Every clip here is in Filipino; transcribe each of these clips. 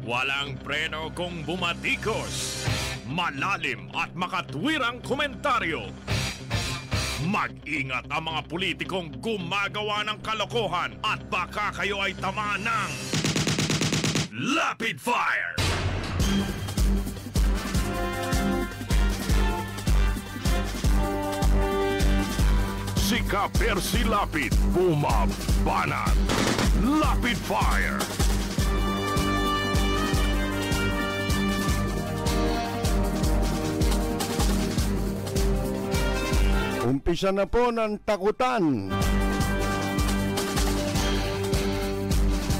Walang preno kung bumatikos. Malalim at makatwirang komentaryo. Mag-ingat ang mga politikong gumagawa ng kalokohan at baka kayo ay tamaan ng Lapid Fire! Si Ka-Percy Lapid bumabanat. Lapid Fire! Umpisa na po ng takutan.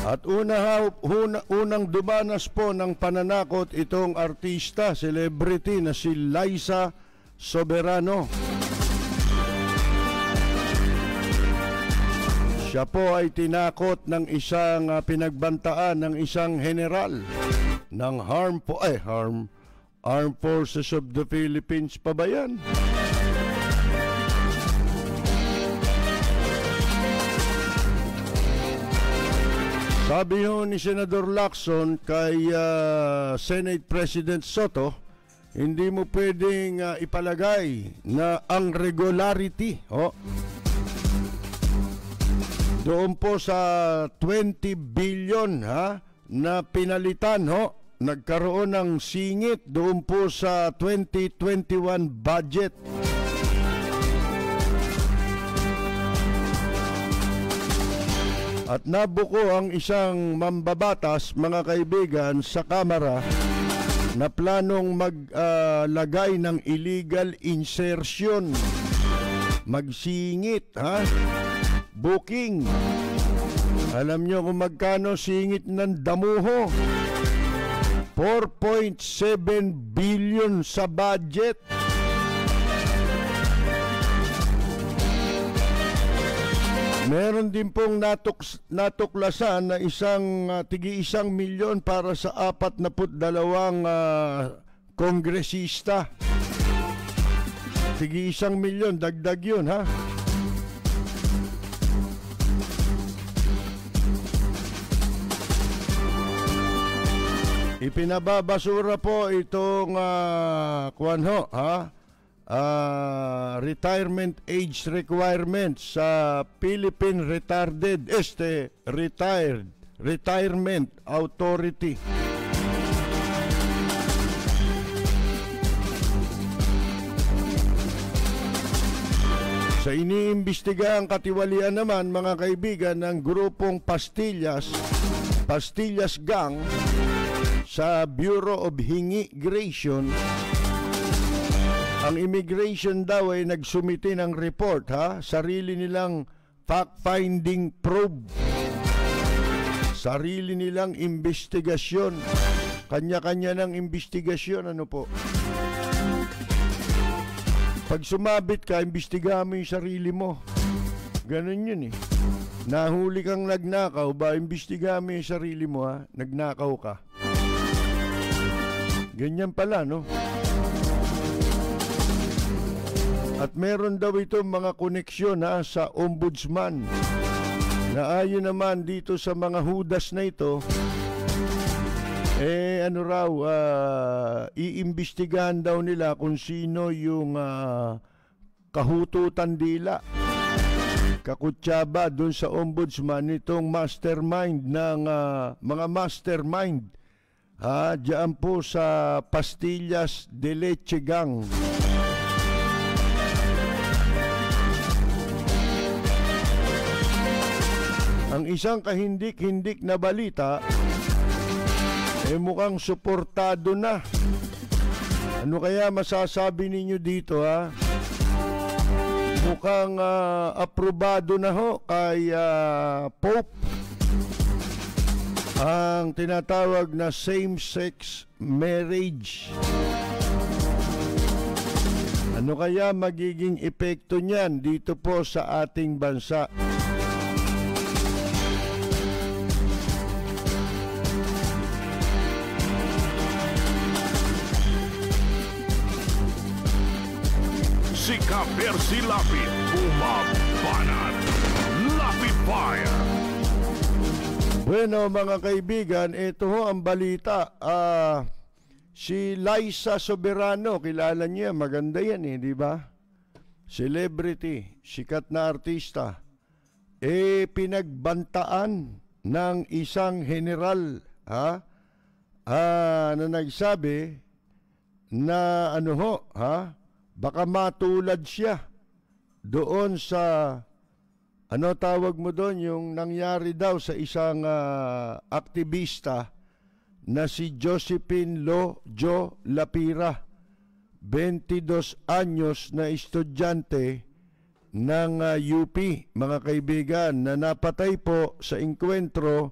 At unang dumanas po ng pananakot itong artista, celebrity na si Liza Soberano. Siya po ay tinakot ng isang pinagbantaan ng isang general ng Armed Forces of the Philippines pa ba yan? Sabi ho ni Senador Lacson kay Senate President Soto, hindi mo pwedeng ipalagay na ang regularity doon po sa 20 billion na pinalitan nagkaroon ng singit doon po sa 2021 budget. At nabuko ang isang mambabatas, mga kaibigan, sa Kamara na planong maglagay ng illegal insertion. Magsingit, booking. Alam nyo kung magkano singit ng damuho? 4.7 billion sa budget. Meron din pong natuklasan na tig-1 milyon para sa 42 kongresista. Tig-1 milyon, dagdag yun, ha? Ipinababasura po itong retirement age requirements sa Philippine Retirement Authority. Sa iniimbestiga ang katiwalian naman, mga kaibigan, ng grupong Pastillas Gang sa Bureau of Immigration. Ang immigration daw ay nagsumiti ng report, sarili nilang fact-finding probe, sarili nilang investigasyon, kanya-kanya ng investigasyon, ano po. Pag sumabit ka, imbestigahan mo yung sarili mo. Ganun yun eh. Nahuli kang nagnakaw ba, imbestigahan mo yung sarili mo, nagnakaw ka. Ganyan pala, no? At meron daw ito mga koneksyon sa ombudsman na ayon naman dito sa mga hudas na ito, iimbestigahan daw nila kung sino yung kahututan dila, kakutsaba dun sa ombudsman nitong mastermind ng mga mastermind diyan po sa Pastillas de Leche Gang. Ang isang kahindik-hindik na balita mukhang suportado na. Ano kaya masasabi ninyo dito, Mukhang aprobado na kay Pope ang tinatawag na same-sex marriage. Ano kaya magiging epekto niyan dito po sa ating bansa? Si Ka-Percy Lapid bumabanat. Lapid Fire! Bueno, mga kaibigan, ito ho ang balita. Si Liza Soberano, kilala niya, maganda yan di ba? Celebrity, sikat na artista. Pinagbantaan ng isang general, na nagsabi na baka matulad siya doon sa tawag mo doon, yung nangyari daw sa isang aktivista na si Josephine Jo Lapira, 22 anyos na estudyante ng UP, mga kaibigan, na napatay po sa engkwentro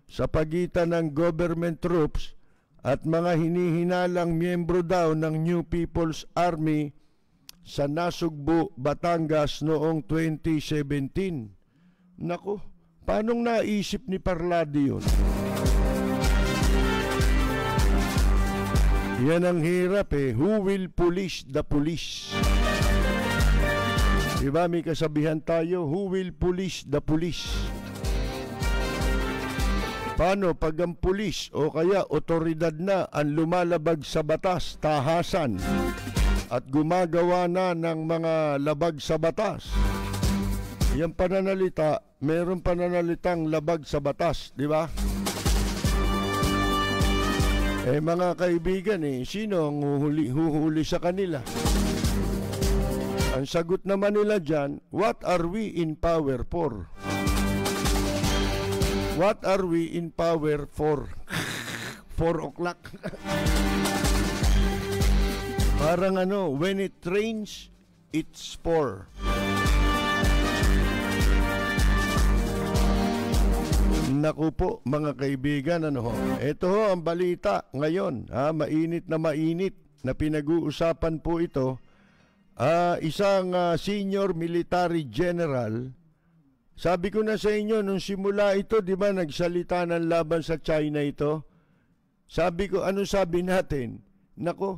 sa pagitan ng government troops at mga hinihinalang miyembro daw ng New People's Army sa Nasugbu, Batangas noong 2017. Naku, paanong naisip ni Parladi yun? Yan ang hirap Who will police the police? Diba may kasabihan tayo, who will police the police? Paano pag ang pulis o kaya otoridad na ang lumalabag sa batas, tahasan, at gumagawa na ng mga labag sa batas? Yung pananalita, meron pananalitang labag sa batas, di ba? Mga kaibigan sino ang huhuli sa kanila? Ang sagot naman nila dyan, what are we in power for? What are we in power for? 4 o'clock. Parang when it rains, it's pour. Naku po, mga kaibigan, ito ho ang balita ngayon, mainit na pinag-uusapan po ito. Isang senior military general, sabi ko na sa inyo, nung simula ito, di ba, nagsalita ng laban sa China ito? Sabi ko, ano sabi natin? Naku,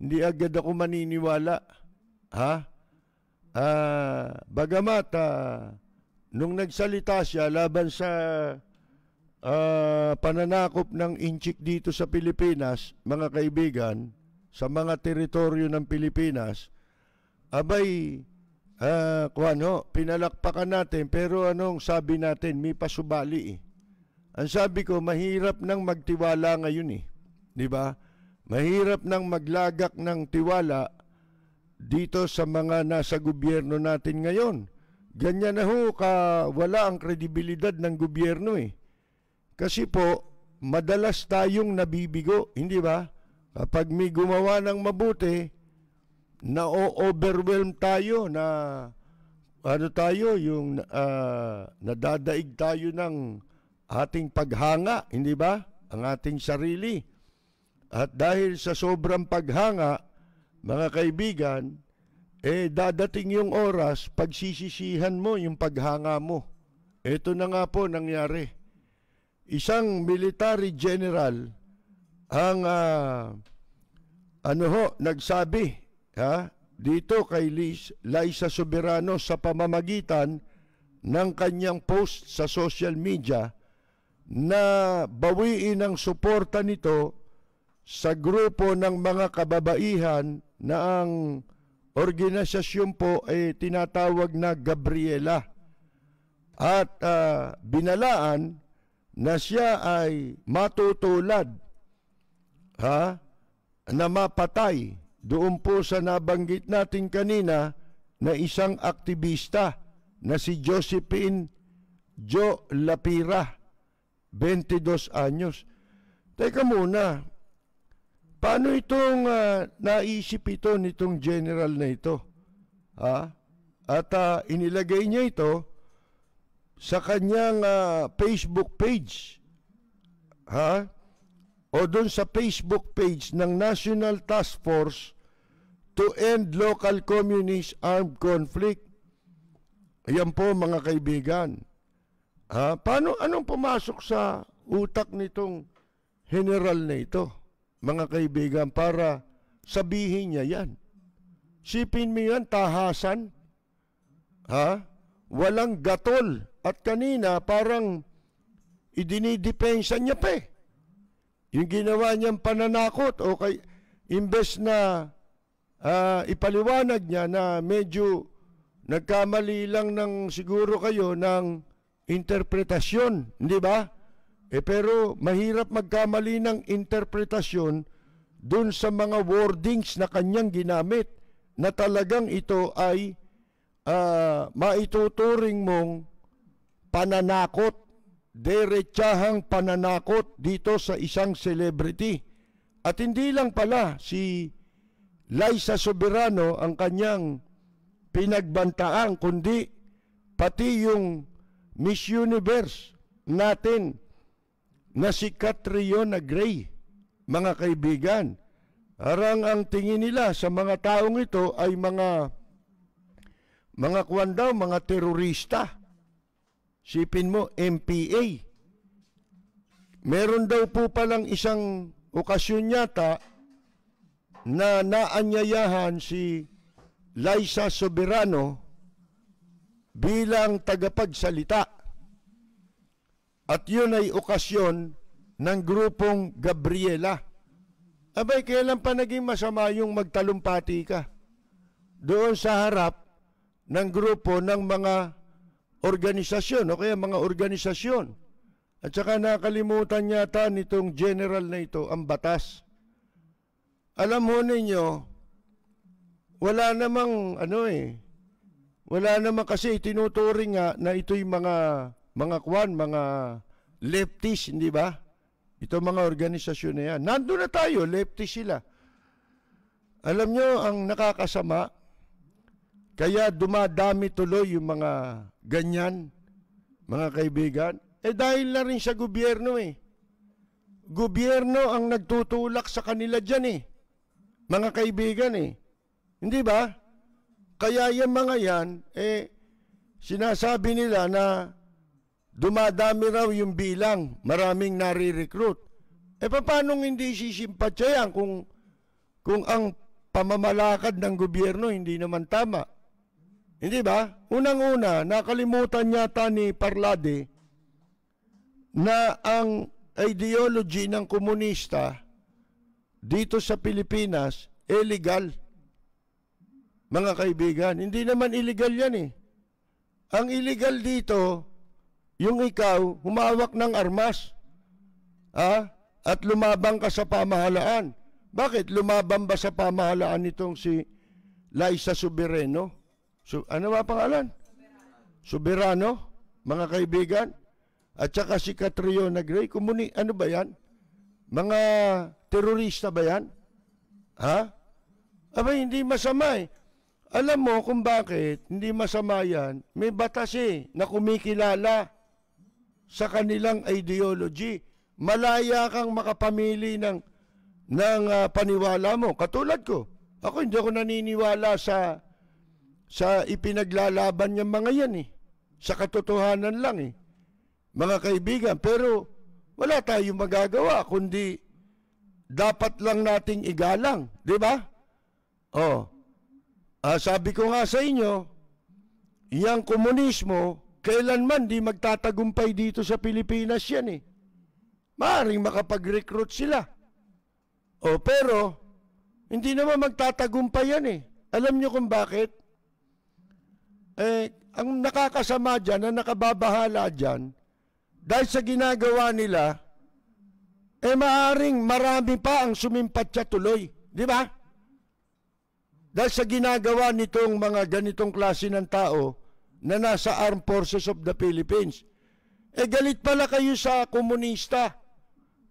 hindi agad ako maniniwala. Bagamat, nung nagsalita siya laban sa pananakop ng inchik dito sa Pilipinas, mga kaibigan, sa mga teritoryo ng Pilipinas, abay, pinalakpakan natin, pero anong sabi natin, may pasubali Ang sabi ko, mahirap nang magtiwala ngayon di ba? Mahirap nang maglagak ng tiwala dito sa mga nasa gobyerno natin ngayon. Ganyan na wala ang kredibilidad ng gobyerno Kasi po, madalas tayong nabibigo, hindi ba? Kapag may gumawa ng mabuti, na-overwhelm tayo na nadadaig tayo ng ating paghanga, hindi ba? Ang ating sarili. At dahil sa sobrang paghanga, mga kaibigan, dadating yung oras, pagsisisihan mo yung paghanga mo. Ito na nga po nangyari. Isang military general ang nagsabi dito kay Liza Soberano sa pamamagitan ng kanyang post sa social media na bawiin ang suporta nito sa grupo ng mga kababaihan na ang organisasyon po ay tinatawag na Gabriela. At binalaan na siya ay matutulad na mapatay doon po sa nabanggit natin kanina na isang aktivista na si Josephine Jo Lapira, 22 anyos. Teka muna, paano itong naisip ito nitong general na ito? At inilagay niya ito sa kanyang Facebook page. O doon sa Facebook page ng National Task Force to End Local Communist Armed Conflict. Ayan po mga kaibigan. Anong pumasok sa utak nitong general na ito, mga kaibigan, para sabihin niya yan? Sipin mo yan, tahasan. Walang gatol. At kanina parang idinidepensa niya pa eh. Yung ginawa niyang pananakot o kay imbes na ipaliwanag niya na medyo nagkamali lang ng siguro kayo ng interpretasyon, hindi ba? Pero mahirap magkamali ng interpretasyon dun sa mga wordings na kanyang ginamit na talagang ito ay maituturing mong pananakot, derechahang pananakot dito sa isang celebrity. At hindi lang pala si Liza Soberano ang kanyang pinagbantaan, kundi pati yung Miss Universe natin na si Catriona Gray, mga kaibigan. Arang ang tingin nila sa mga taong ito ay mga kuwan daw, mga terorista. Sipin mo, MPA. Meron daw po palang isang okasyon yata na naanyayahan si Liza Soberano bilang tagapagsalita. At yun ay okasyon ng grupong Gabriela. Abay, kailan pa naging masama yung magtalumpati ka doon sa harap ng grupo ng mga organisasyon o kaya mga organisasyon. At saka nakalimutan yata nitong general na ito ang batas. Alam mo ninyo, wala namang wala namang kasi tinuturing nga na ito'y mga lefties, hindi ba? Ito mga organisasyon na yan. Nandun na tayo, leftist sila. Alam nyo, ang nakakasama, kaya dumadami tuloy yung mga ganyan, mga kaibigan. Dahil na rin sa gobyerno eh. Gobyerno ang nagtutulak sa kanila dyan eh. Mga kaibigan eh. Hindi ba? Kaya yung mga yan, sinasabi nila na dumadami raw yung bilang, maraming nare-recruit. Paano hindi sisimpatya yan kung ang pamamalakad ng gobyerno hindi naman tama? Hindi ba? Unang-una, nakalimutan yata ni Parlade na ang ideology ng komunista dito sa Pilipinas illegal. Mga kaibigan, hindi naman illegal yan eh. Ang illegal dito, yung ikaw, humawak ng armas, at lumabang ka sa pamahalaan. Bakit? Lumabang ba sa pamahalaan nitong si Liza Soberano? Ano ba pangalan? Soberano, mga kaibigan. At saka si Catriona Gray. Ano ba yan? Mga terorista ba yan? Hindi masama eh. Alam mo kung bakit hindi masama yan? May batas na kumikilala sa kanilang ideology. Malaya kang makapamili ng paniwala mo. Katulad ko. Ako hindi ako naniniwala sa ipinaglalaban niyang mga yan eh. Sa katotohanan lang eh. Mga kaibigan, pero wala tayong magagawa kundi dapat lang nating igalang, di ba? Sabi ko nga sa inyo, yang komunismo, kailanman di magtatagumpay dito sa Pilipinas yan eh. Maaring makapag-recruit sila. Pero, hindi naman magtatagumpay yan eh. Alam nyo kung bakit? Ang nakakasama dyan, ang nakababahala dyan, dahil sa ginagawa nila, maaring marami pa ang sumimpatya tuloy. Di ba? Dahil sa ginagawa nitong mga ganitong klase ng tao na nasa Armed Forces of the Philippines. Galit pala kayo sa komunista.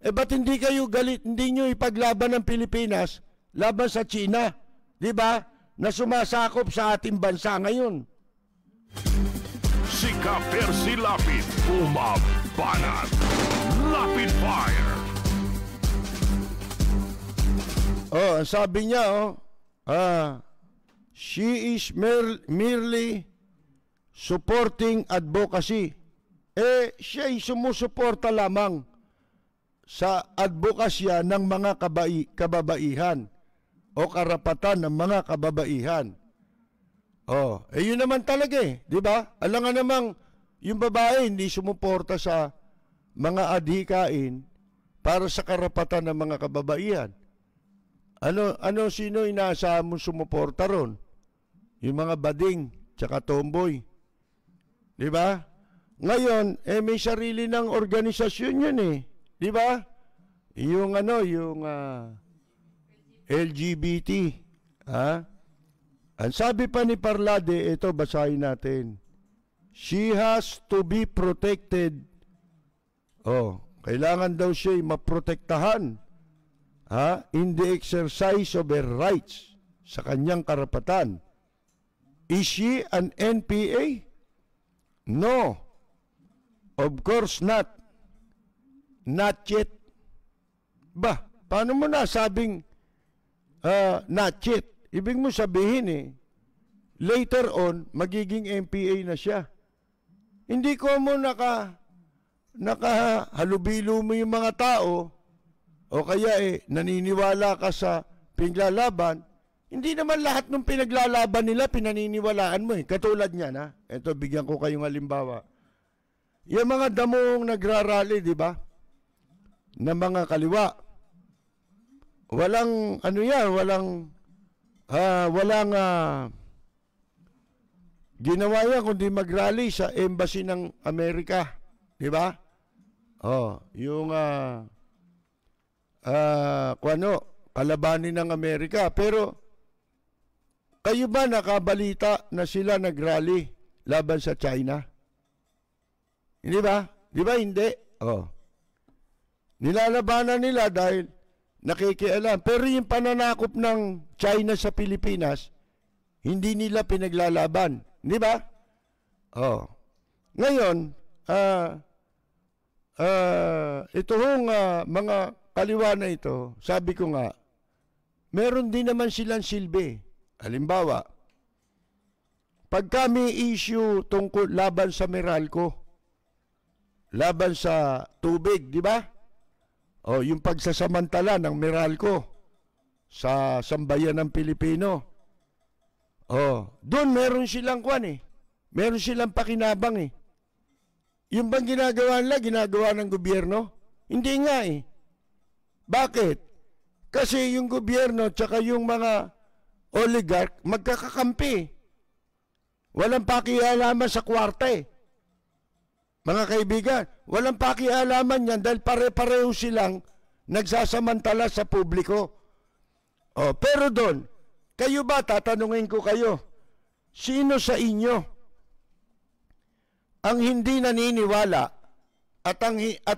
Ba't hindi kayo galit? Hindi nyo ipaglaban ng Pilipinas laban sa China. Di ba? Na sumasakop sa ating bansa ngayon. Si Ka-Percy Lapid, umabanat. Lapid Fire. Sabi niya, she is merely supporting advocacy. Siya ay sumusuporta lamang sa advokasya ng mga kababaihan o karapatan ng mga kababaihan. Yun naman talaga eh, di ba? Alam nga namang yung babae hindi sumuporta sa mga adhikain para sa karapatan ng mga kababaihan. Sino inaasahan mong sumuporta ron? Yung mga bading, tsaka tomboy. Di ba? Ngayon, may sarili ng organisasyon yun eh. Di ba? Yung LGBT. Ang sabi pa ni Parlade, ito basahin natin. She has to be protected. Kailangan daw siya maprotektahan in the exercise of her rights sa kanyang karapatan. Is she an NPA? No. Of course not. Not yet. Paano mo nasabing not yet? Ibig mo sabihin later on, magiging NPA na siya. Hindi ko mo nakahalubilo mo yung mga tao o kaya naniniwala ka sa pinaglalaban. Hindi naman lahat ng pinaglalaban nila pinaniniwalaan mo Katulad niya na. Ito, bigyan ko kayong halimbawa. Yung mga damong nagrarally, di ba? Na mga kaliwa. Walang, ginawa yan kundi mag-rally sa embassy ng Amerika. Di ba? Yung kalabanin ng Amerika. Pero, kayo ba nakabalita na sila nag-rally laban sa China? Hindi ba? Di ba hindi? Nilalabanan nila dahil nakikialam. Pero yung pananakop ng China sa Pilipinas, hindi nila pinaglalaban. Di ba? Ngayon, ito hong mga kaliwa na ito, sabi ko nga, meron din naman silang silbi. Halimbawa, pag kami issue tungkol laban sa Meralco, laban sa tubig, di ba? Yung pagsasamantala ng Meralco sa sambayan ng Pilipino. Doon meron silang meron silang pakinabang Yung bang ginagawa nila, ginagawa ng gobyerno? Hindi nga Bakit? Kasi yung gobyerno tsaka yung mga oligarch magkakakampi. Walang pakialaman sa kwarta Mga kaibigan, walang pakialaman yan dahil pare-pareho silang nagsasamantala sa publiko. Pero doon, kayo ba, tatanungin ko kayo, sino sa inyo ang hindi naniniwala at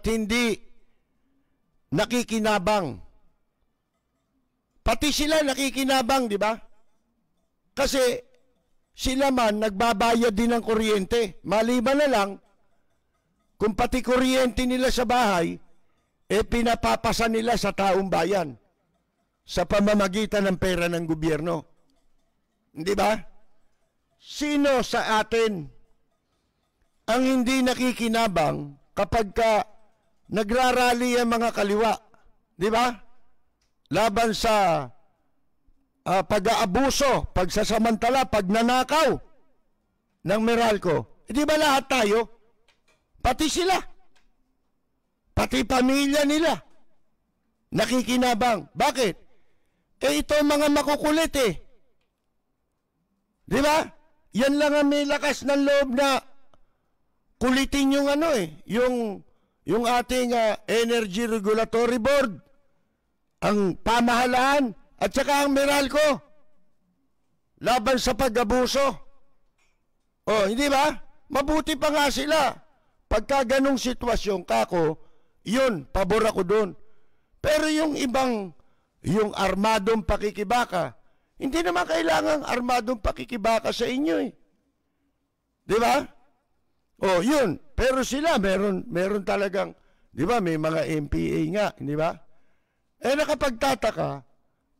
hindi nakikinabang? Pati sila nakikinabang, di ba? Kasi sila man nagbabayad din ng kuryente. Maliban na lang, kung pati kuryente nila sa bahay, pinapapasa nila sa taong bayan sa pamamagitan ng pera ng gobyerno. Di ba? Sino sa atin ang hindi nakikinabang kapag nagrarally ang mga kaliwa? Di ba? Laban sa pag-aabuso, pagsasamantala, pagnanakaw ng Meralco. Di ba lahat tayo? Pati sila. Pati pamilya nila. Nakikinabang. Bakit? Ito mga makukulit Di ba? Yan lang ang may lakas ng loob na kulitin yung yung ating Energy Regulatory Board, ang pamahalaan, at saka ang Meralco. Laban sa pag-abuso. Hindi ba? Mabuti pa nga sila. Pagka ganong sitwasyon, yun, pabor ako doon. Pero yung ibang, yung armadong pakikibaka, hindi naman kailangan armadong pakikibaka sa inyo Di ba? Yun. Pero sila, meron talagang, di ba, may mga MPA nga, di ba? Nakapagtataka,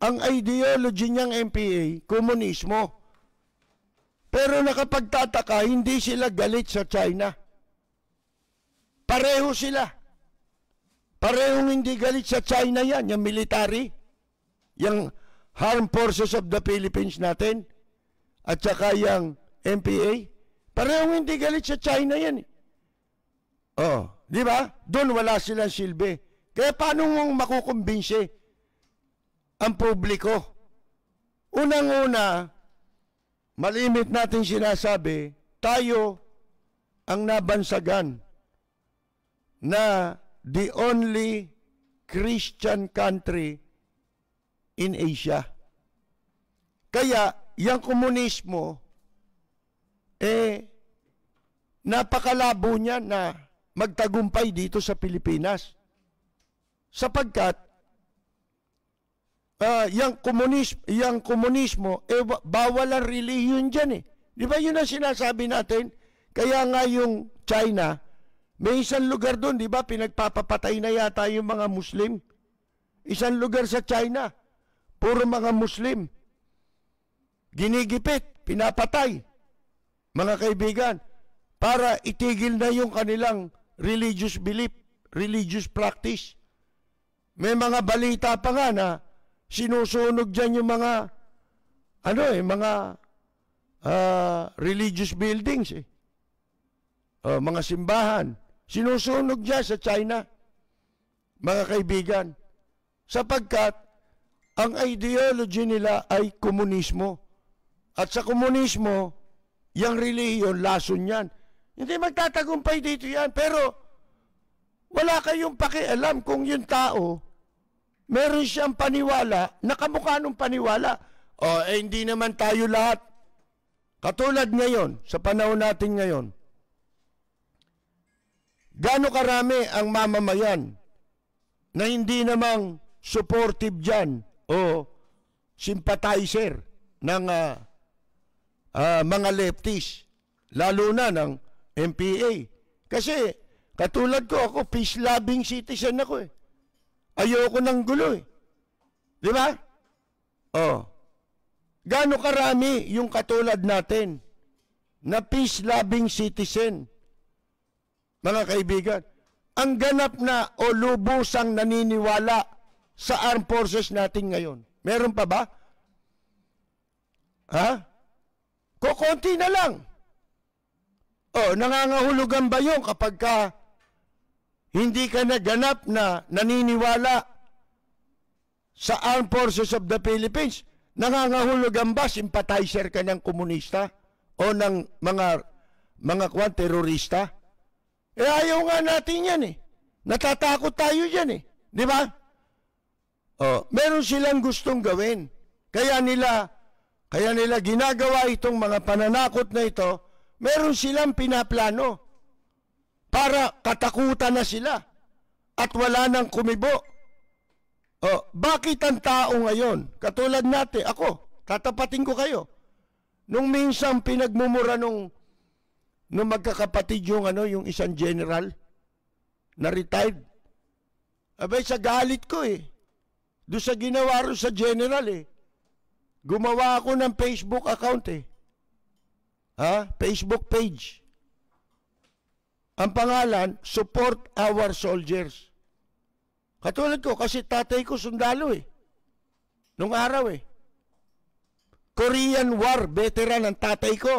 ang ideology niyang MPA, komunismo. Pero nakapagtataka, hindi sila galit sa China. Pareho sila. Parehong hindi galit sa China yan, yung military, yung Armed Forces of the Philippines natin, at saka yung MPA. Parehong hindi galit sa China yan Di ba? Doon wala silang silbi. Kaya paano mong makukumbinsi ang publiko? Unang-una, malimit natin sinasabi, tayo ang nabansagan na the only Christian country in Asia. Kaya, yung komunismo, napakalabo niya na magtagumpay dito sa Pilipinas. Sapagkat, yung komunismo, bawal ang relihiyon dyan eh. Di ba yun ang sinasabi natin? Kaya nga yung China, may isang lugar doon, di ba, pinagpapapatay na yata yung mga Muslim. Isang lugar sa China, puro mga Muslim. Ginigipit, pinapatay, mga kaibigan, para itigil na yung kanilang religious belief, religious practice. May mga balita pa nga na sinusunog dyan yung mga, mga religious buildings eh. Mga simbahan. Sinusunog dyan sa China, mga kaibigan. Sapagkat, ang ideology nila ay komunismo. At sa komunismo, yung relihiyon, lason yan. Hindi magtatagumpay dito yan. Pero, wala kayong pakialam kung yung tao, meron siyang paniwala, nakamukha ng paniwala. Hindi naman tayo lahat. Katulad ngayon, sa panahon natin ngayon, gaano karami ang mamamayan na hindi namang supportive dyan o sympathizer ng mga lefties, lalo na ng MPA. Kasi, katulad ko, ako, peace-loving citizen ako eh. Ayoko ng gulo eh. Di ba? Gaano karami yung katulad natin na peace-loving citizen, mga kaibigan. Ang ganap na o lubusang naniniwala sa armed forces natin ngayon. Meron pa ba? Kukunti na lang. Nangangahulugan ba yun kapag hindi ka naganap na naniniwala sa armed forces of the Philippines? Nangangahulugan ba sympathizer ka ng komunista o ng mga terorista? Ayaw nga natin yan eh. Natatakot tayo dyan eh. Di ba? Meron silang gustong gawin. Kaya nila ginagawa itong mga pananakot na ito, meron silang pinaplano para katakutan na sila at wala nang kumibo. Bakit ang tao ngayon, katulad natin, ako, tatapatin ko kayo, nung minsan pinagmumura nung magkakapatid yung isang general na retired, abay sa galit ko eh, doon sa ginawa rin sa general eh, gumawa ako ng Facebook account eh. Facebook page. Ang pangalan, Support Our Soldiers. Katulad ko, kasi tatay ko sundalo eh. Nung araw eh. Korean War veteran ang tatay ko.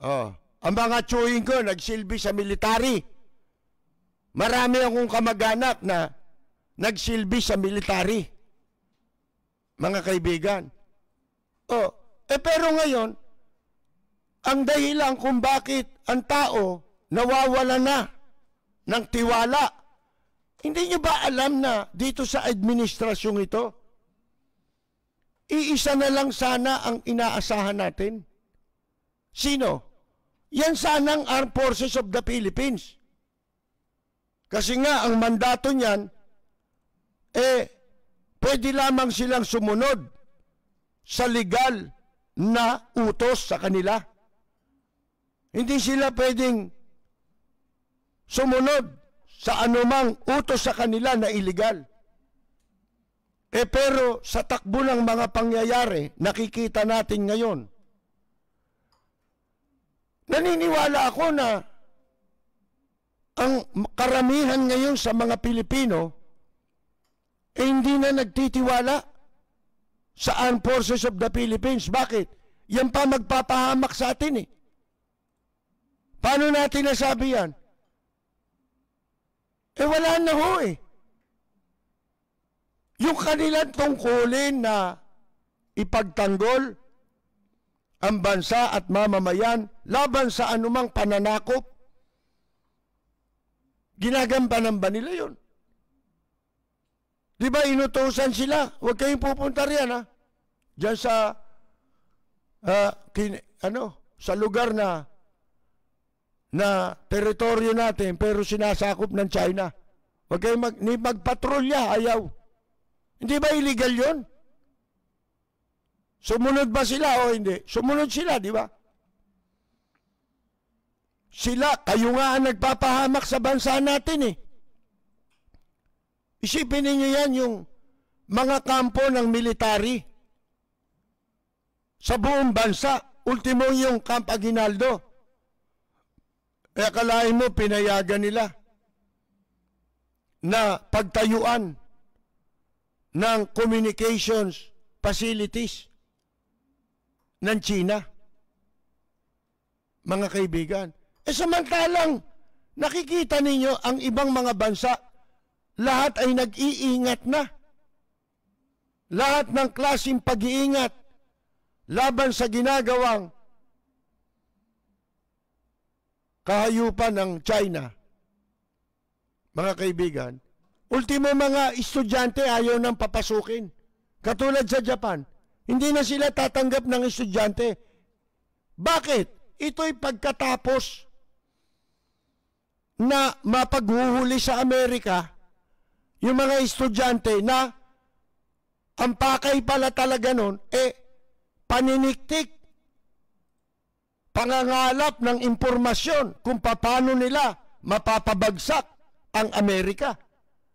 Ang mga tsuhin ko, nagsilbi sa military. Marami akong kamag-anak na nagsilbi sa military. Mga kaibigan. Pero ngayon, ang dahilan kung bakit ang tao nawawala na ng tiwala. Hindi niyo ba alam na dito sa administrasyong ito, iisa na lang sana ang inaasahan natin? Sino? Yan sanang Armed Forces of the Philippines. Kasi nga, ang mandato niyan, pwede lamang silang sumunod sa legal na utos sa kanila. Hindi sila pwedeng sumunod sa anumang utos sa kanila na illegal. Pero sa takbo ng mga pangyayari, nakikita natin ngayon, naniniwala ako na ang karamihan ngayon sa mga Pilipino hindi na nagtitiwala sa Armed Forces of the Philippines. Bakit? Yan pa magpapahamak sa atin eh. Paano natin nasabi yan? Wala na ho eh. Yung kanilang tungkulin na ipagtanggol ang bansa at mamamayan laban sa anumang pananakop, ginagampanan ba nila yun? Di ba inutusan sila? Huwag kayong pupunta riyan, ha? Diyan sa sa lugar na teritoryo natin pero sinasakop ng China. Huwag kayong magpatrolya, ayaw. Hindi ba illegal yun? Sumunod ba sila o hindi? Sumunod sila, di ba? Sila, kayo nga ang nagpapahamak sa bansa natin eh. Isipin ninyo yan, yung mga kampo ng military sa buong bansa. Ultimo yung Camp Aguinaldo. Akalain mo, pinayagan nila na pagtayuan ng communications facilities ng China. Mga kaibigan. Samantalang nakikita ninyo ang ibang mga bansa, lahat ay nag-iingat na. Lahat ng klaseng pag-iingat laban sa ginagawang kahayupan ng China. Mga kaibigan, ultimo mga estudyante ayaw nang papasukin. Katulad sa Japan, hindi na sila tatanggap ng estudyante. Bakit? Ito'y pagkatapos na mapaghuhuli sa Amerika yung mga estudyante na ang pakay pala talaga nun, paniniktik, pangangalap ng impormasyon kung paano nila mapapabagsak ang Amerika.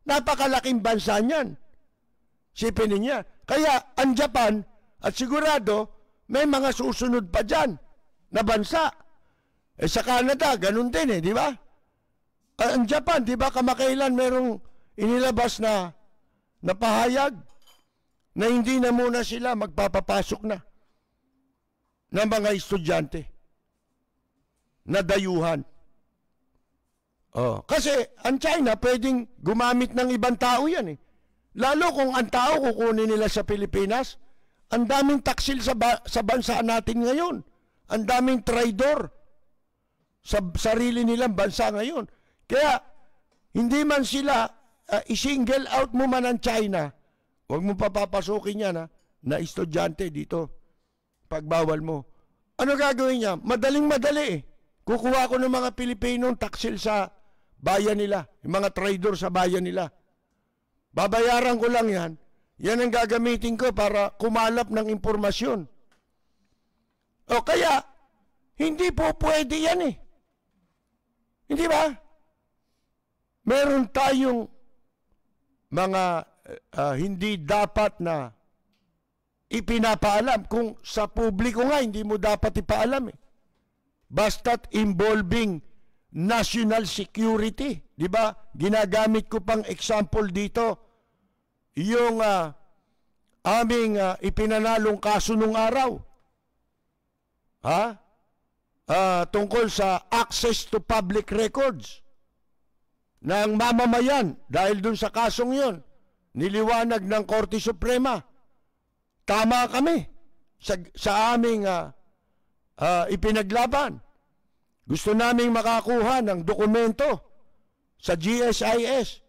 Napakalaking bansa niyan. Sipin niya. Kaya ang Japan, at sigurado, may mga susunod pa dyan na bansa. Sa Canada, ganun din di ba? Ang Japan, di ba kamakailan merong inilabas na pahayag na hindi na muna sila magpapapasok na ng mga estudyante na dayuhan. Kasi ang China pwedeng gumamit ng ibang tao yan Lalo kung ang tao kukunin nila sa Pilipinas, ang daming taksil sa bansa natin ngayon. Ang daming traidor sa sarili nilang bansa ngayon. Kaya hindi man sila i-single out mo man ang China, huwag mo papapasukin yan na estudyante dito. Pagbawal mo. Ano gagawin niya? Madaling-madali Kukuha ko ng mga Pilipinong taksil sa bayan nila. Yung mga traidor sa bayan nila. Babayaran ko lang yan. Yan ang gagamitin ko para kumalap ng impormasyon. O kaya, hindi po pwede yan Hindi ba? Meron tayong mga hindi dapat na ipinapaalam. Kung sa publiko nga, hindi mo dapat ipaalam Basta't involving national security. Di ba? Ginagamit ko pang example dito yung aming ipinanalong kaso nung araw. Tungkol sa access to public records ng mamamayan dahil dun sa kasong yon niliwanag ng Korte Suprema. Tama kami sa aming ipinaglaban. Gusto naming makakuha ng dokumento sa GSIS.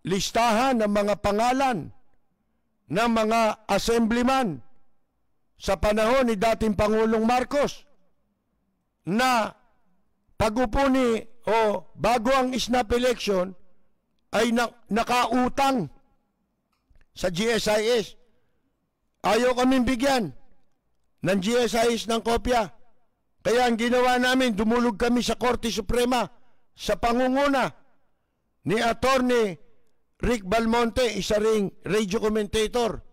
Listahan ng mga pangalan ng mga assemblyman sa panahon ni dating Pangulong Marcos na pag-upo bago ang snap election ay nakautang sa GSIS. Ayaw kaming bigyan ng GSIS ng kopya. Kaya ang ginawa namin, dumulog kami sa Korte Suprema sa pangunguna ni Attorney Rick Balmonte, isa ring radio commentator.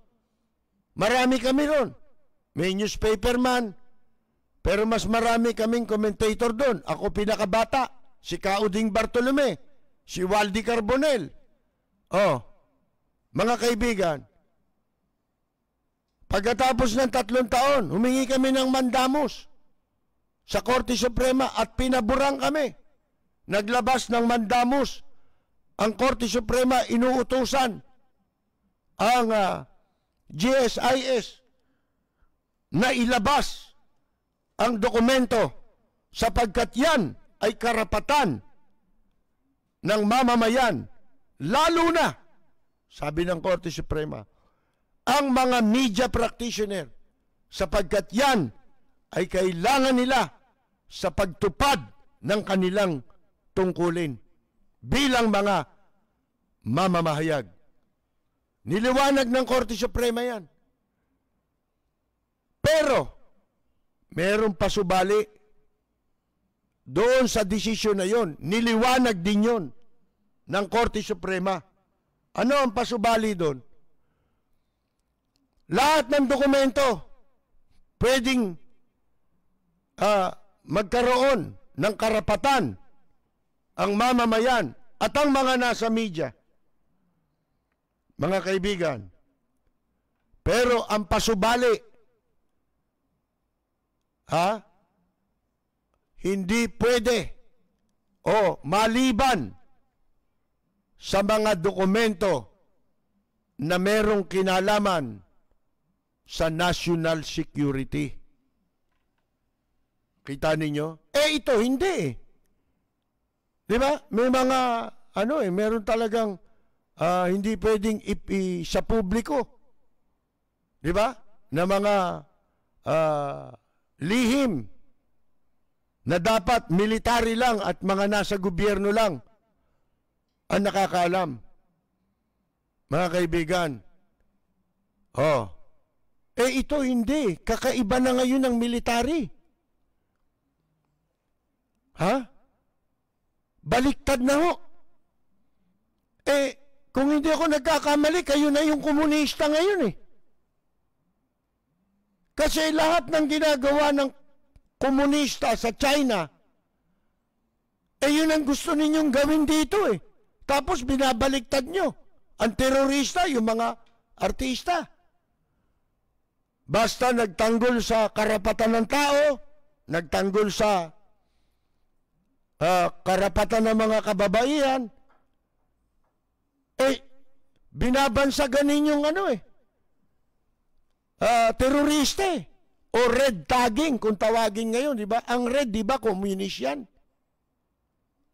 Marami kami ron. May newspaper man, pero mas marami kaming commentator doon. Ako pinakabata, si Cauding Bartolome, si Waldy Carbonell. Mga kaibigan, pagkatapos ng 3 taon, humingi kami ng mandamos sa Korte Suprema at pinaburang kami naglabas ng mandamus. Ang Korte Suprema inuutusan ang GSIS na ilabas ang dokumento sapagkat yan ay karapatan ng mamamayan, lalo na, sabi ng Korte Suprema, ang mga media practitioner, sapagkat yan ay kailangan nila sa pagtupad ng kanilang tungkulin bilang mga mamamahayag. Niliwanag ng Korte Suprema yan. Pero, merong pasubali doon sa desisyon na yon. Niliwanag din yon ng Korte Suprema. Ano ang pasubali doon? Lahat ng dokumento pwedeng magkaroon ng karapatan ang mamamayan at ang mga nasa media. Mga kaibigan, pero ang pasubali, hindi pwede o maliban sa mga dokumento na merong kinalaman sa national security. Kita ninyo? Ito hindi. Di ba? May mga, meron talagang hindi pwedeng sa publiko. Di ba? Na mga lihim na dapat military lang at mga nasa gobyerno lang ang nakakaalam. Mga kaibigan, ito hindi. Kakaiba na ngayon ng military. Baliktad na ho. Kung hindi ako nagkakamali, kayo na yung komunista ngayon Kasi lahat ng ginagawa ng komunista sa China, yun ang gusto ninyong gawin dito Tapos binabaliktad nyo. Ang terorista, yung mga artista. Basta nagtanggol sa karapatan ng tao, nagtanggol sa karapatan ng mga kababaihan, binabansagan ninyong terorista o red tagging kung tawagin ngayon, di ba? Ang red, di ba, komunist yan?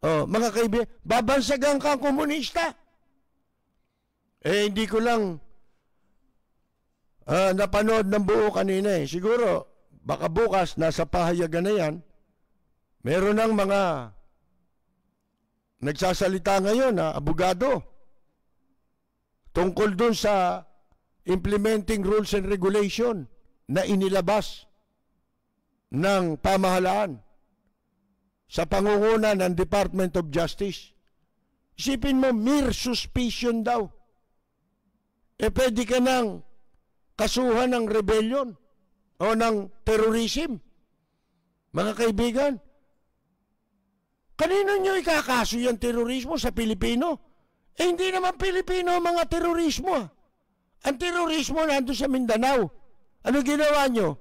Mga kaibigan, babansagan ka ang komunista. Hindi ko lang napanood ng buo kanina Siguro, baka bukas, nasa pahayagan na yan, meron ng mga nagsasalita ngayon abogado tungkol dun sa implementing rules and regulation na inilabas ng pamahalaan sa pangunguna ng Department of Justice. Isipin mo, mere suspicion daw. Pwede ka nang kasuhan ng rebellion o ng terrorism. Mga kaibigan, kanino nyo ikakaso yung terorismo sa Pilipino? Hindi naman Pilipino ang mga terorismo. Ang terorismo nandun sa Mindanao. Ano ginawa nyo?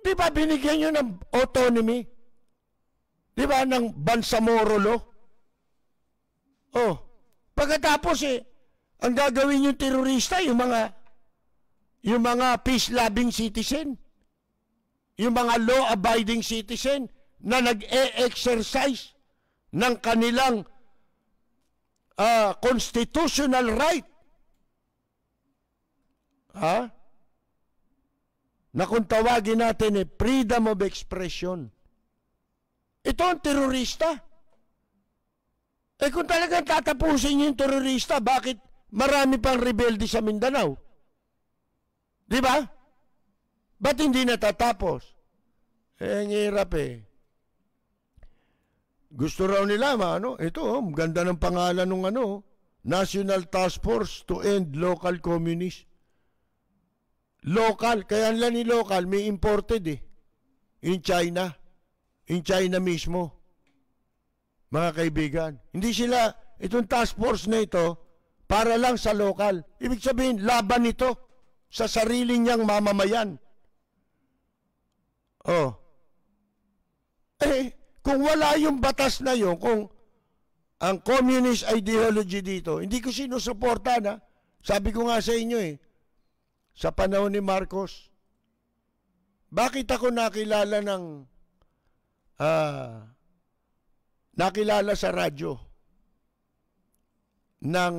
Di ba binigyan nyo ng autonomy? Di ba ng Bangsamoro Law? Pagkatapos ang gagawin yung terorista, yung mga peace-loving citizen, yung mga law-abiding citizen na nag-e-exercise ng kanilang constitutional right. Na kung tawagin natin freedom of expression. Ito ang terorista. Kung talagang tatapusin yung terorista, bakit marami pang rebelde sa Mindanao? Di ba? Ba't hindi natatapos? Ang hirap Gusto raw nila, ito, ganda ng pangalan ng National Task Force to End Local Communism. Local, kaya nila ni local, may imported in China. In China mismo. Mga kaibigan, hindi sila, itong task force na ito, para lang sa local. Ibig sabihin, laban ito sa sarili niyang mamamayan. kung wala yung batas na yun, kung ang communist ideology dito, hindi ko sinusuporta na. Sabi ko nga sa inyo sa panahon ni Marcos, bakit ako nakilala sa radyo ng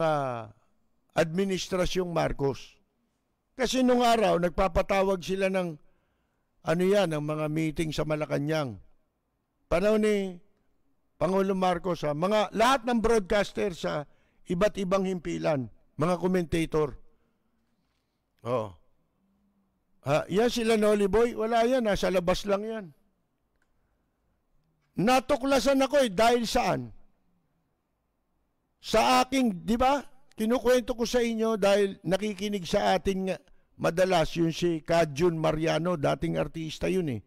administrasyong Marcos? Kasi nung araw, nagpapatawag sila ng ng mga meeting sa Malacanang. Panahon ni Pangulong Marcos, lahat ng broadcaster sa iba't ibang himpilan, mga commentator. Yan sila Noli Boy, wala yan, nasa labas lang yan. Natuklasan ako dahil saan? Sa aking, di ba? Kinukwento ko sa inyo dahil nakikinig sa atin nga, madalas yun si Kajun Mariano, dating artista yun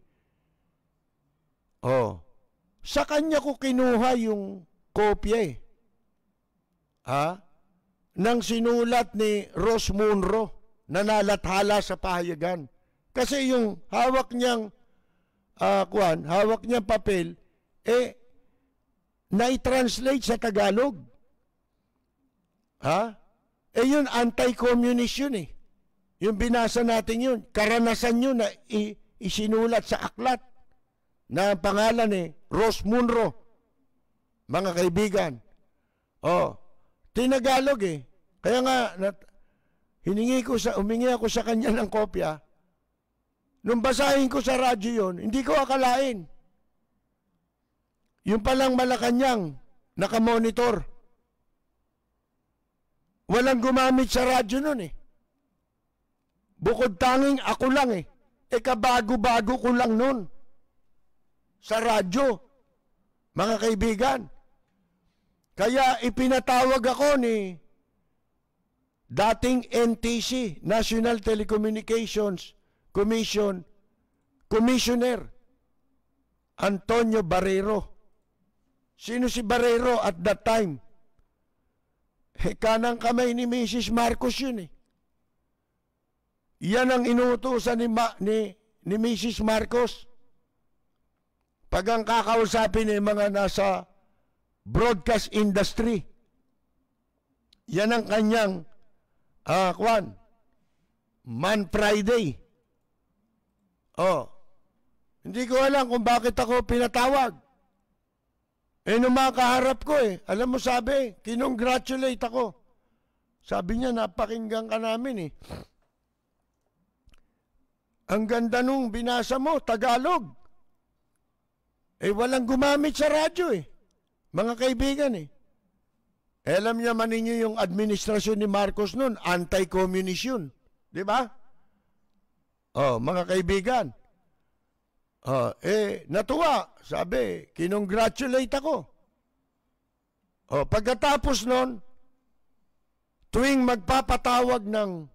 Sa kanya ko kinuha yung kopya ng sinulat ni Ross Munro na nalathala sa pahayagan. Kasi yung hawak niyang papel, na-translate sa Tagalog. Yun, anti-communist yun Yung binasa natin yun, karanasan yun na isinulat sa aklat na pangalan Ross Munro. Mga kaibigan. Tinagalog Kaya nga, humingi ako sa kanya ng kopya. Nung basahin ko sa radyo yun, hindi ko akalain. Yung palang Malacanang, nakamonitor. Walang gumamit sa radyo nun Bukod tanging ako lang kabago-bago ko lang nun. Sa radyo. Mga kaibigan. Kaya ipinatawag ako ni dating NTC, National Telecommunications Commission, Commissioner Antonio Barrero. Sino si Barrero at that time? Kanang kamay ni Mrs. Marcos yun Yan ang inuutosan ni Mrs. Marcos. Pag ang kakausapin mga nasa broadcast industry, yan ang kanyang Man Friday. Hindi ko alam kung bakit ako pinatawag. Nung makaharap ko alam mo sabi, kinongratulate ako. Sabi niya, napakinggan ka namin Ang ganda nung binasa mo, Tagalog. Walang gumamit sa radyo Mga kaibigan alam niya man ninyo yung administrasyon ni Marcos noon, anti-communist yun. Di ba? Mga kaibigan. Natuwa. Sabi, kinongratulate ako. Pagkatapos noon, tuwing magpapatawag ng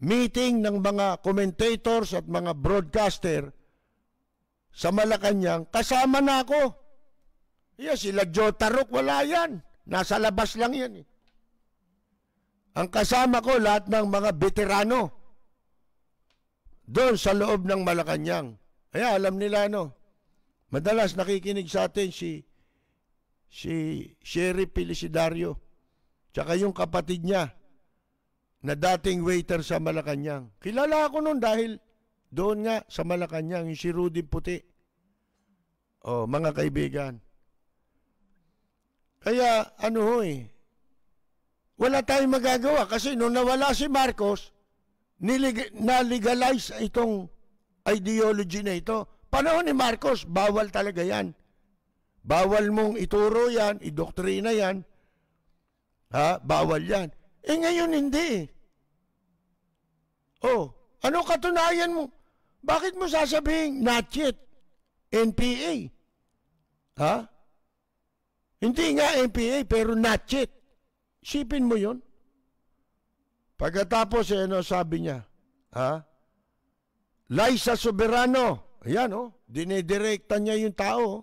meeting ng mga commentators at mga broadcaster sa Malacanang, kasama na ako. Sila Joe Tarok, wala yan. Nasa labas lang yan Ang kasama ko, lahat ng mga veterano doon sa loob ng Malacanang. Alam nila madalas nakikinig sa atin si Sheriff Felicidario, tsaka yung kapatid niya na dating waiter sa Malacanang. Kilala ako noon dahil doon nga sa Malacanang, yung si Rudy Puti. Mga kaibigan. Kaya wala tayong magagawa kasi nung nawala si Marcos, na-legalize itong ideology na ito. Panahon ni Marcos, bawal talaga yan. Bawal mong ituro yan, idoktrina yan. Bawal yan. Ngayon hindi. Ano katunayan mo? Bakit mo sasabihin, not yet, NPA? Hindi nga NPA, pero not yet. Sipin mo yun. Pagkatapos, sabi niya, Liza Soberano, ayan dinidirekta niya yung tao.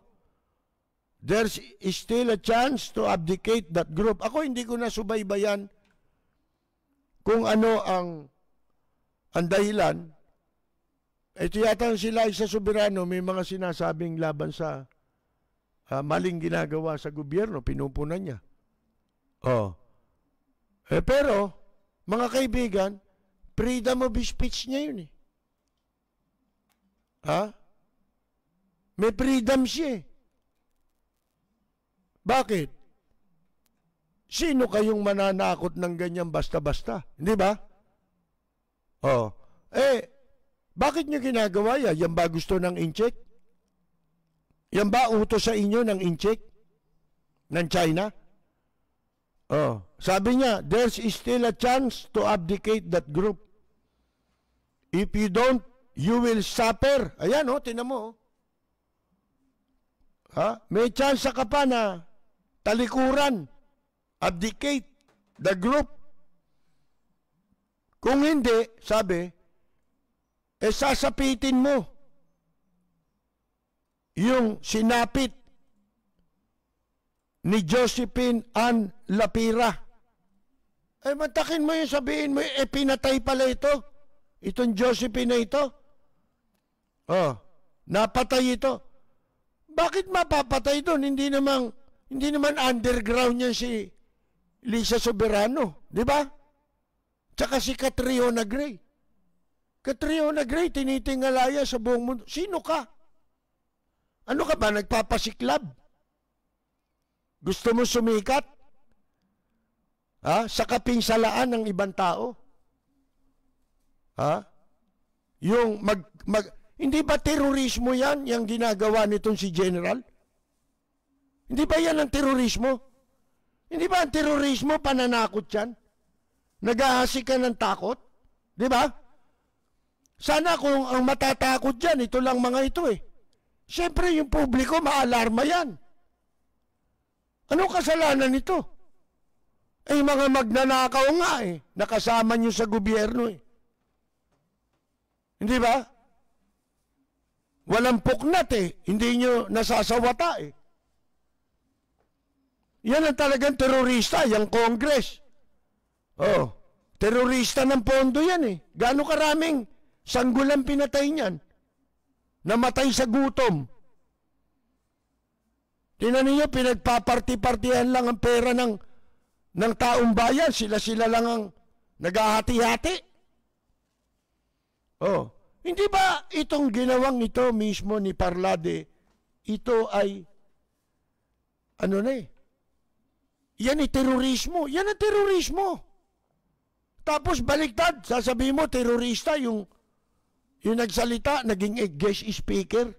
There's still a chance to abdicate that group. Ako hindi ko nasubaybayan kung ano ang dahilan. Ito yata si Liza Soberano, may mga sinasabing laban sa maling ginagawa sa gobyerno, pinupunan niya. Oh. Pero, mga kaibigan, freedom of speech niya yun eh. May freedom siya eh. Bakit? Sino kayong mananakot ng ganyan basta-basta? Hindi ba? Bakit nyo ginagawa yan? Yan ba gusto ng incheck? Yan ba utos sa inyo ng incheck? Ng China? Sabi niya, there's still a chance to abdicate that group. If you don't, you will suffer. Ayan, tinan mo. May chance ka pa na talikuran, abdicate the group. Kung hindi, sabi, sasapitin mo yung sinapit ni Josephine Ann Lapira. Matakin mo yung sabihin mo, pinatay pala ito. Itong Josephine na ito. Napatay ito. Bakit mapapatay doon? Hindi naman underground yan si Lisa Soberano. Di ba? Tsaka si Catriona Gray. Catriona Gray, tinitingalaya sa buong mundo. Sino ka? Ano ka ba? Nagpapasiklab? Gusto mo sumikat? Sa kapinsalaan ng ibang tao? Yung hindi ba terorismo yan, yung ginagawa nitong si General? Hindi ba yan ang terorismo? Hindi ba ang terorismo, pananakot yan? Nag-ahasi ka ng takot? Di ba? Sana kung ang matatakot dyan, ito lang mga ito eh. Siyempre yung publiko, maalarma yan. Anong kasalanan nito? Mga magnanakaw nga eh. Nakasama nyo sa gobyerno eh. Hindi ba? Walang puknat eh. Hindi nyo nasasawata eh. Yan ang talagang terorista, yung Congress. Terorista ng pondo yan eh. Gaano karaming sanggulang pinatay niyan? Namatay sa gutom. Tingnan niyo, pinagpaparti-partihan lang ang pera ng taong bayan. Sila-sila lang ang naghahati-hati. Hindi ba itong ginawang ito mismo ni Parlade, ito ay, yan ay terorismo. Yan ang terorismo. Tapos baliktad, sasabihin mo, terorista, yung nagsalita, naging guest speaker.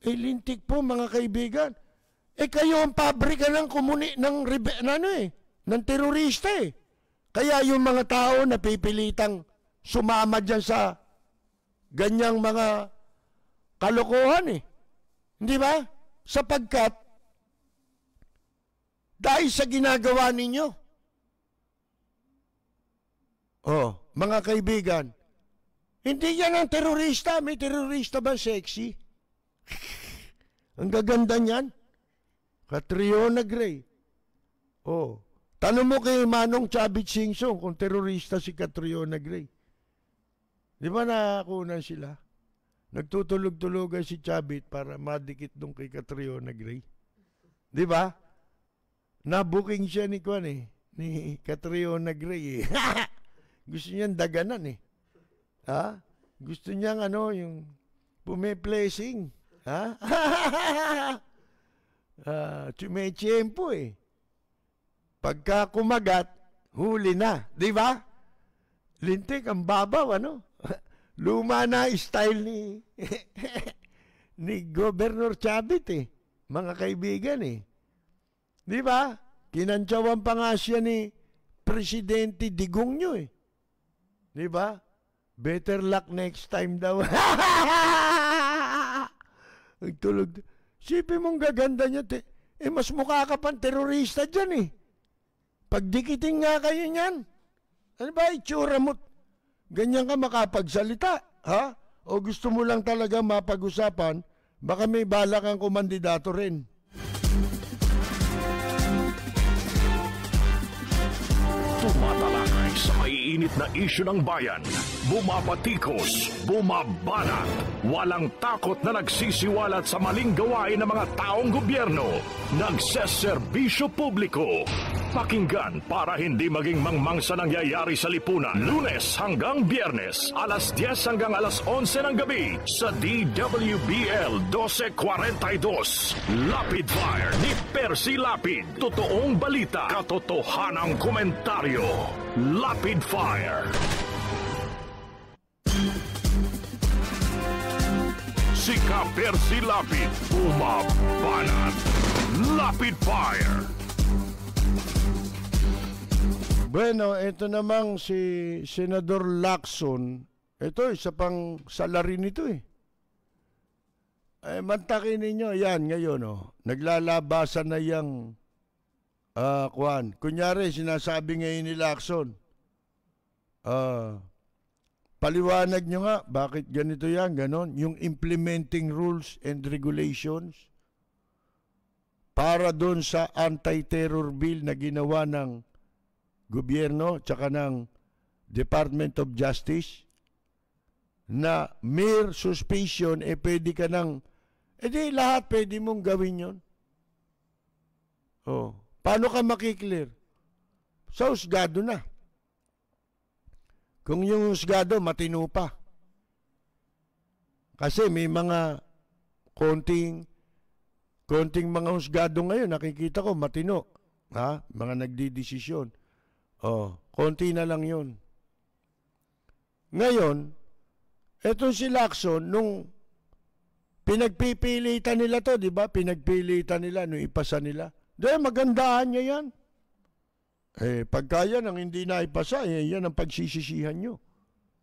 Lintik po mga kaibigan. Kayo ang pabrika ng ng terorista eh. Kaya yung mga tao na pipilitang sumama dyan sa ganyang mga kalokohan eh. Hindi ba? Sapagkat dahil sa ginagawa ninyo. Mga kaibigan, hindi yan ang terorista. May terorista ba sexy? Ang gaganda niyan. Catriona Gray. Tanong mo kay Manong Chavit Singson kung terorista si Catriona Gray. Di ba nakakunan sila? Nagtutulog-tulogan si Chavit para madikit dong kay Catriona Gray. Di ba? Nabuking siya ni Catriona Gray eh. Gusto niyang daganan eh. Gusto niyang yung pume-blessing. Tsumechempo eh. Pagka kumagat, huli na. Di ba? Lintik, ang babaw, Luma na style ni Governor Chavit eh. Mga kaibigan eh. Di ba? Kinantsawan pa nga siya ni Presidente Digong nyo eh. Di ba? Better luck next time daw. Nagtulog. Sipin mong gaganda niya. Mas mukha ka pang terorista dyan eh. Pagdikitin nga kayo niyan. Ano ba itsura mo? Ganyan ka makapagsalita. O gusto mo lang talaga mapag-usapan, baka may balak kang kumandidato rin. Tumatalakay sa maiinit na isyu ng bayan. Bumabatikos, bumabanat, walang takot na nagsisiwalat sa maling gawain ng mga taong gobyerno. Nagseserbisyo publiko. Pakinggan para hindi maging mangmang sa nangyayari sa lipunan. Lunes hanggang Biyernes, alas 10 hanggang alas 11 ng gabi sa DWBL 1242. Lapid Fire ni Percy Lapid. Totoong balita, katotohanang komentaryo. Lapid Fire. Si Percy Lapid, bumabanat. Lapid Fire. Bueno, ito namang si Senador Lacson, ito isa pang salarin nito eh. Mantakin ninyo, yan ngayon naglalabasan na yung kunyari sinasabi ngayon ni Lacson, paliwanag nyo nga, bakit ganito yan, ganon? Yung implementing rules and regulations para doon sa anti-terror bill na ginawa ng gobyerno tsaka ng Department of Justice na mere suspicion, pwede ka ng, di lahat pwede mong gawin yun. Paano ka makiklear? Sa husgado na. Kung yung husgado, matino pa. Kasi may mga konting mga husgado ngayon, nakikita ko, matino. Mga nagdidesisyon. Konti na lang yun. Ngayon, etong si Lacson, nung pinagpipilitan nila to, di ba? Pinagpilitan nila, nung ipasa nila. Magandaan niya yan. Pagka yan ang hindi na ipasa, yan ang pagsisisihan nyo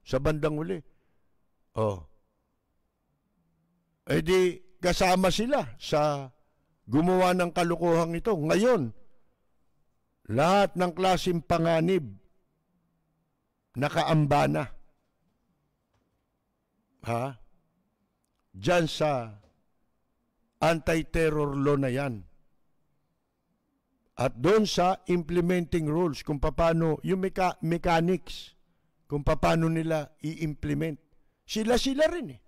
sa bandang uli. Di kasama sila sa gumawa ng kalukuhang ito. Ngayon, lahat ng klaseng panganib nakaamba na. Diyan sa anti-terror law na yan. At doon sa implementing rules, kung paano, yung mechanics, kung paano nila i-implement. Sila rin eh.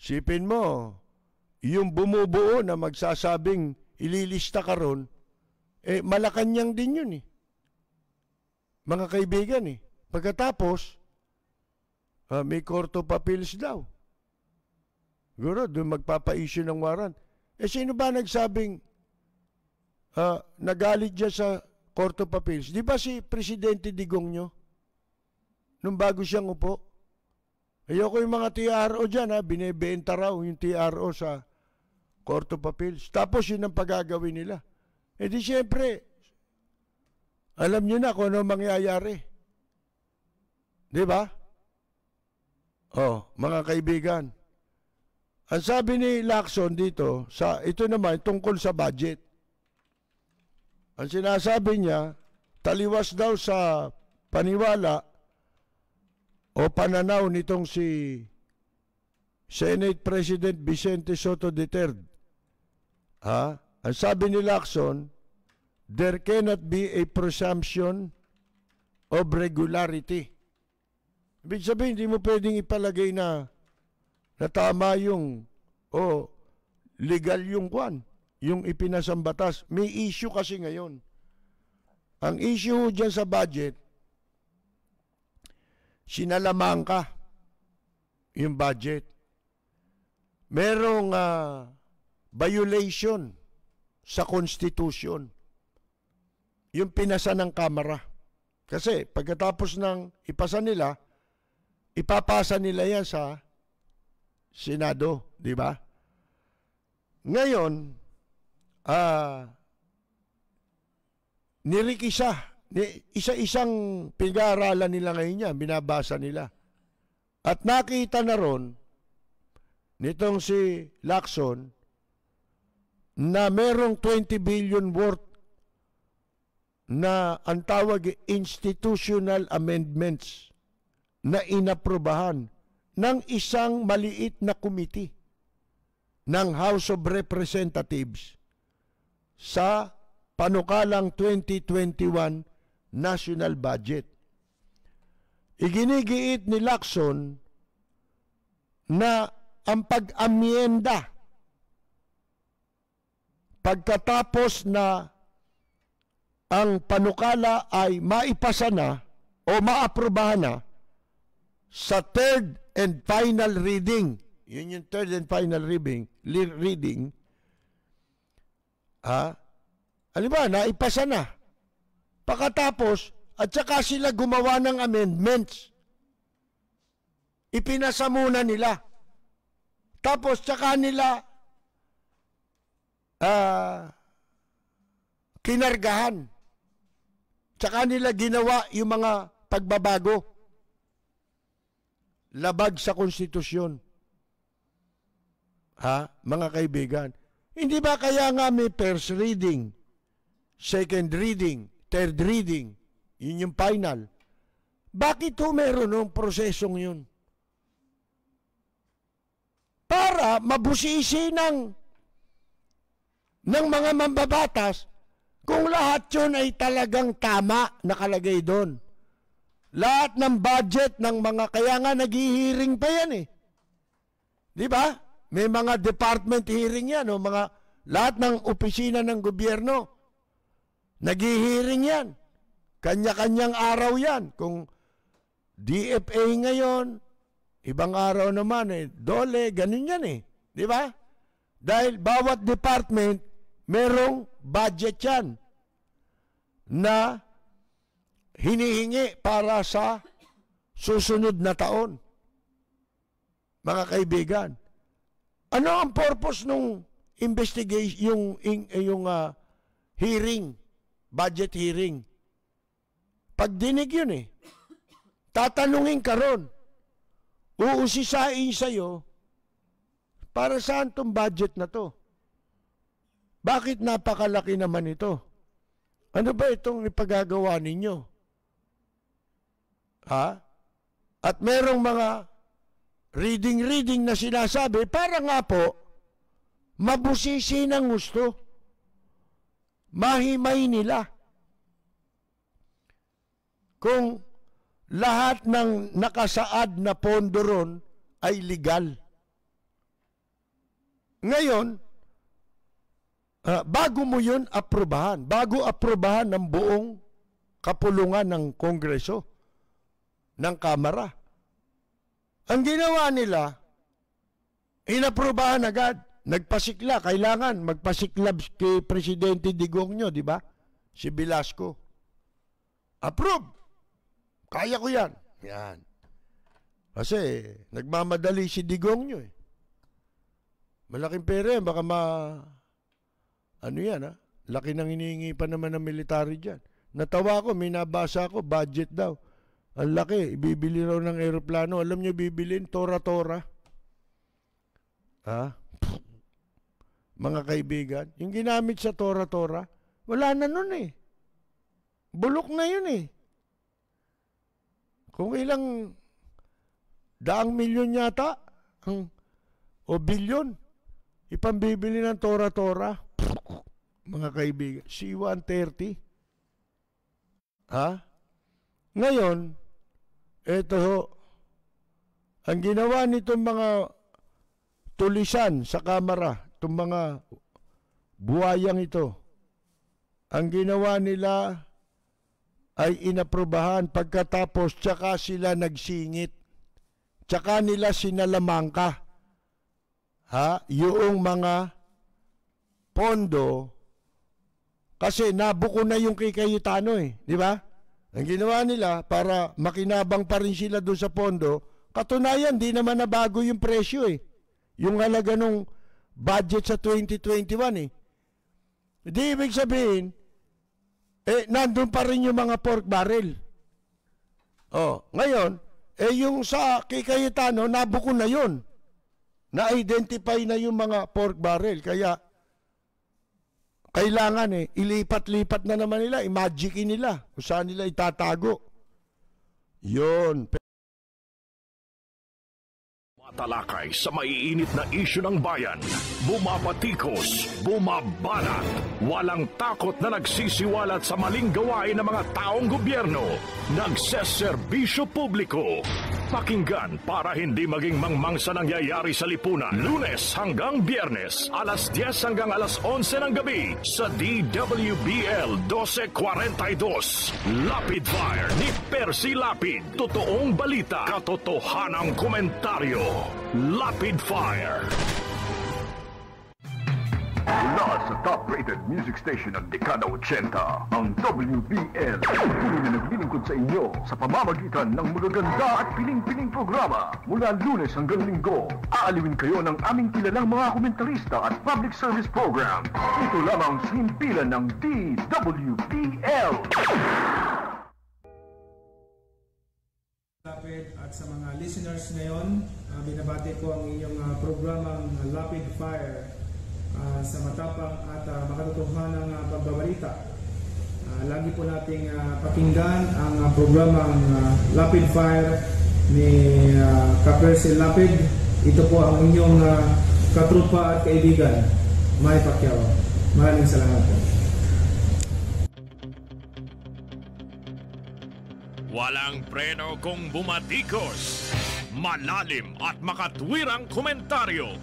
Sipin mo, yung bumubuo na magsasabing ililista ka ron, Malacanang din yun eh. Mga kaibigan eh. Pagkatapos, may Court of Appeals daw. Siguro, doon magpapa-issue ng warrant. Sino ba nagsabing nagalit dyan sa Court of Appeals? Di ba si Presidente Digong nyo? Nung bago siyang upo? Ayoko yung mga TRO dyan, binibenta raw yung TRO sa Court of Appeals. Tapos yun ang pagagawin nila. Di siyempre, alam nyo na kung ano mangyayari. Di ba? Mga kaibigan. Ang sabi ni Lacson dito, ito naman tungkol sa budget. Ang sinasabi niya, taliwas daw sa paniwala o pananaw nitong si Senate President Vicente Soto III. Ang sabi ni Lacson, there cannot be a presumption of regularity. Ibig sabihin, hindi mo pwedeng ipalagay na tama yung legal yung yung ipinasang batas. May issue kasi ngayon. Ang issue dyan sa budget, sinalamang ka yung budget. Merong violation sa Constitution. Yung pinasa ng Kamara. Kasi pagkatapos ng ipasa nila, ipapasa nila yan sa Senado, di ba? Ngayon, nirikisa, isa-isang pinag-aaralan nila ngayon yan, binabasa nila. At nakita na ron, nitong si Lacson, na merong 20 billion worth na ang tawag institutional amendments na inaprobahan ng isang maliit na committee ng House of Representatives sa panukalang 2021 national budget. Iginigiit ni Lacson na ang pag-amyenda pagkatapos na ang panukala ay maipasa na o maaprubahan na sa third and final reading. Yun yung third and final reading. Halimbawa, naipasa na. Pagkatapos, at saka sila gumawa ng amendments. Ipinasa muna nila. Tapos, saka nila kinargahan. Saka nila ginawa yung mga pagbabago. Labag sa konstitusyon. Mga kaibigan. Hindi ba kaya nga may first reading, second reading, third reading, yun yung final? Bakit meron ng prosesong yun? Para mabusisi ng mga mambabatas kung lahat yun ay talagang tama nakalagay doon. Lahat ng budget ng mga, kaya nga naghihiring pa yan eh. Di ba? May mga department hearing yan, o lahat ng opisina ng gobyerno. Naghihiring yan. Kanya-kanyang araw yan. Kung DFA ngayon, ibang araw naman DOLE, ganun yan eh. Di ba? Dahil bawat department, merong budget yan na hinihingi para sa susunod na taon. Mga kaibigan, ano ang purpose nung investigation, yung hearing, budget hearing? Pagdinig yun eh. Tatanungin ka ron. Uusisain sa'yo, para saan tong budget na to? Bakit napakalaki naman ito? Ano ba itong ipagagawa ninyo? At merong mga reading na sinasabi para nga po mabusisi ng gusto. Mahimay nila. Kung lahat ng nakasaad na pondo ron ay legal. Ngayon, bago mo yun aprobahan, bago aprobahan ng buong kapulungan ng Kongreso, ng Kamara, ang ginawa nila, inaprobahan agad, nagpasikla, kailangan magpasiklab kay Presidente Digong nyo, di ba? Si Velasco. Approve! Kaya ko yan. Yan. Kasi, nagmamadali si Digong nyo eh. Malaking pera yan, baka ano yan laki nang hinihingi pa naman ng military dyan. Natawa ko, may nabasa ko, budget daw. Ang laki, ibibili raw ng aeroplano. Alam niyo bibilin? Tora-tora. Mga kaibigan, yung ginamit sa tora-tora, wala na nun eh. Bulok na yun eh. Kung ilang 100 milyon yata, o bilyon, ipambibili ng tora-tora. Mga kaibigan, C-130. Ngayon, ito ang ginawa nitong mga tulisan sa Kamara, itong mga buwayang ito, ang ginawa nila ay inaprobahan pagkatapos tsaka sila nagsingit. Tsaka nila sinalamangka. Yung mga pondo, kasi nabuko na yung kay Cayetano eh, di ba? Ang ginawa nila para makinabang pa rin sila doon sa pondo, katunayan, di naman nabago yung presyo eh. Yung halaga nung budget sa 2021 eh. Di ibig sabihin, nandun pa rin yung mga pork barrel. Ngayon, yung sa kay Cayetano, nabuko na yun. Na-identify na yung mga pork barrel. Kaya, kailangan ilipat-lipat na naman nila, imagicin nila kung saan nila itatago. Yun. Tumatalakay sa maiinit na isyu ng bayan. Bumabatikos, bumabanat. Walang takot na nagsisiwalat sa maling gawain ng mga taong gobyerno. Nagseserbisyo publiko. Pakinggan para hindi maging mangmang sa nangyayari sa lipunan. Lunes hanggang Biyernes, alas 10 hanggang alas 11 ng gabi sa DWBL 1242. Lapid Fire ni Percy Lapid. Totoong balita, katotohanang komentaryo. Lapid Fire. Mula sa top-rated music station ng dekada 80, ang WBL tuloy na naglilingkod sa inyo sa pamamagitan ng magaganda at piling-piling programa. Mula Lunes hanggang Linggo, aaliwin kayo ng aming kilalang mga komentarista at public service program. Ito lamang sa himpilan ng DWBL. Lapid at sa mga listeners ngayon, binabati ko ang inyong programang Lapid Fire sa matapang at makatotohanang pagbabalita. Lagi po nating pakinggan ang programang Lapid Fire ni Ka-Percy Lapid. Ito po ang inyong katrupa at kaibigan, May Pacquiao. Maraming salamat po. Walang preno kung bumatikos. Malalim at makatwirang komentaryo.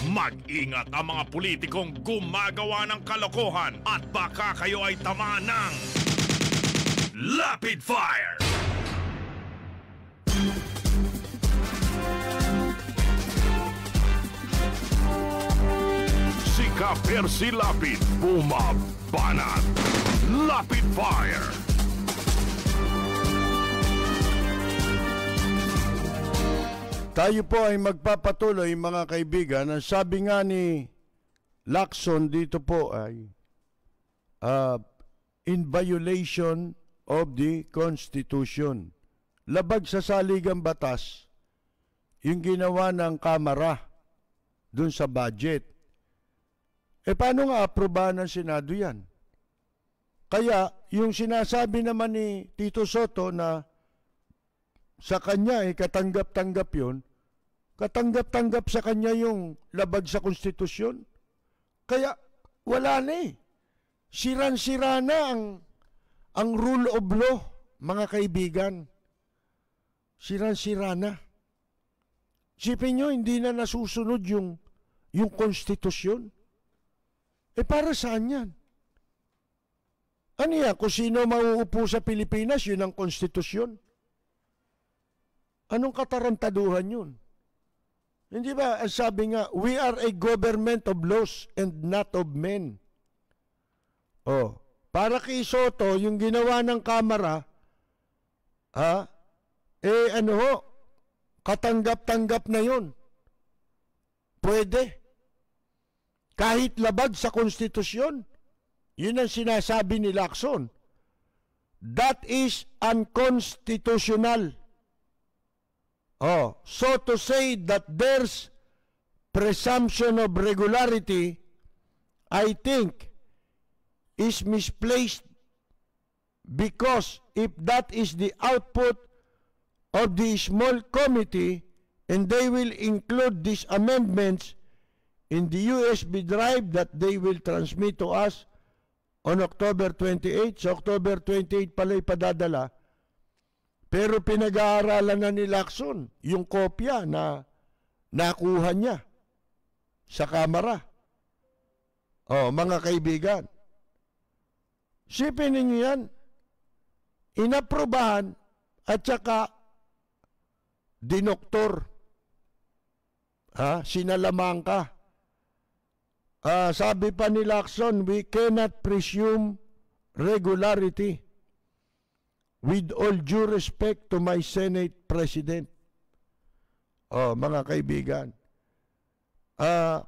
Mag-ingat ang mga politikong gumagawa ng kalokohan at baka kayo ay tamaan ng Lapid Fire! Si Ka-Percy Lapid, bumabanat. Lapid Fire! Tayo po ay magpapatuloy mga kaibigan. Ang sabi nga ni Lacson dito po ay in violation of the Constitution. Labag sa saligang batas yung ginawa ng Kamara dun sa budget. Paano nga aprobahan ng Senado yan? Kaya yung sinasabi naman ni Tito Soto na sa kanya katanggap-tanggap yun, katanggap-tanggap sa kanya yung labag sa konstitusyon. Kaya wala na eh. Siran-sira na ang rule of law, mga kaibigan. Siran-sira na. Sipin nyo, hindi na nasusunod yung konstitusyon. Para saan yan? Ano yan? Kung sino mauupo sa Pilipinas, yun ang konstitusyon. Anong katarantaduhan yun? Hindi ba, ang sabi nga, we are a government of laws and not of men. Para kay Soto, yung ginawa ng Kamara, katanggap-tanggap na yun. Pwede. Kahit labag sa konstitusyon. Yun ang sinasabi ni Lacson. That is unconstitutional. So to say that there's presumption of regularity, I think, is misplaced because if that is the output of the small committee and they will include these amendments in the USB drive that they will transmit to us on October 28, sa October 28 pala ipadadala. Pero pinag-aaralan na ni Lacson yung kopya na nakuha niya sa Kamara. Mga kaibigan, sipin ninyo yan, inaprobahan at saka dinoktor. Sinalamang ka. Sabi pa ni Lacson, we cannot presume regularity. With all due respect to my Senate President. Mga kaibigan.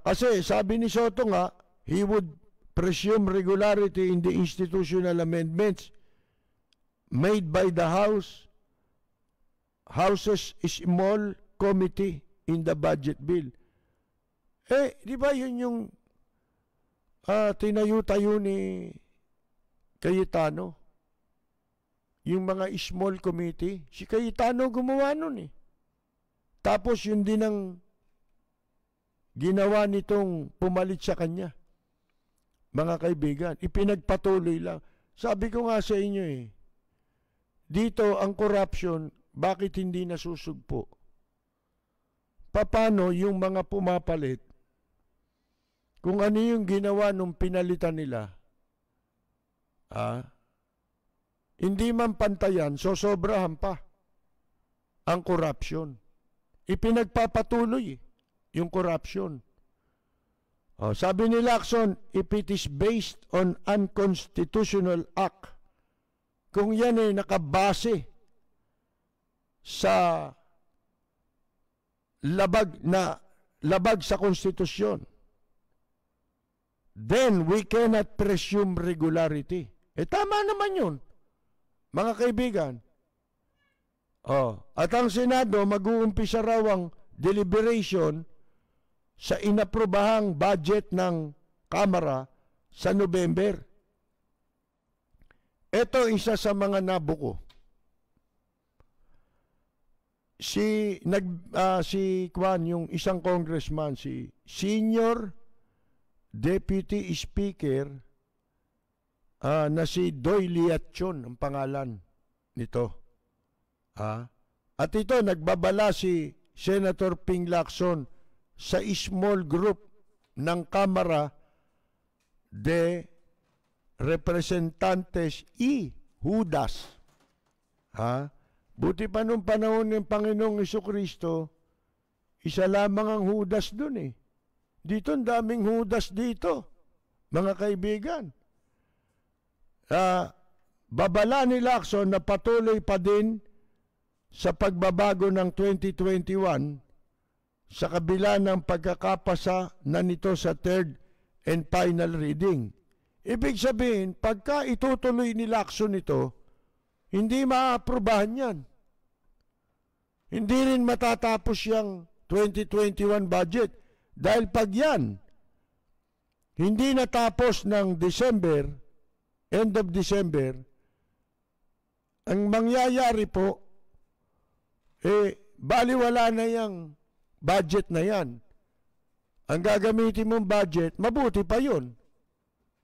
Kasi sabi ni Soto nga, he would presume regularity in the institutional amendments made by the House's small committee in the budget bill. Di ba yun yung tinayo-tayo ni Cayetano? Yung mga small committee, si Cayetano gumawa nun eh. Tapos yun din ang ginawa nitong pumalit sa kanya. Mga kaibigan, ipinagpatuloy lang. Sabi ko nga sa inyo dito ang corruption, bakit hindi nasusugpo? Paano yung mga pumapalit, kung ano yung ginawa nung pinalitan nila, hindi man pantayan, sosobrahan pa ang corruption. Ipinagpapatuloy yung corruption. Sabi ni Lacson, if it is based on unconstitutional act, kung yan ay nakabase sa labag sa konstitusyon, then we cannot presume regularity. Tama naman yun, mga kaibigan. At ang Senado, mag-uumpisa raw ang deliberation sa inaprobahang budget ng Kamara sa November. Ito isa sa mga nabuko. Si Kwan, yung isang congressman, si Senior Deputy Speaker na si Doy Liatchon ang pangalan nito. At ito, nagbabala si Senator Ping Lacson sa small group ng Kamara de Representantes y Judas. Buti pa nung panahon ng Panginoong Jesucristo, isa lamang ang Judas dun Dito, ang daming Judas dito, mga kaibigan. Babala ni Lacson na patuloy pa din sa pagbabago ng 2021 sa kabila ng pagkakapasa na nito sa third and final reading. Ibig sabihin, pagka itutuloy ni Lacson ito, hindi maaaprobahan yan. Hindi rin matatapos yung 2021 budget. Dahil pag yan, hindi natapos ng December, end of December, ang mangyayari po, baliwala na yung budget na yan. Ang gagamitin mong budget, mabuti pa yun.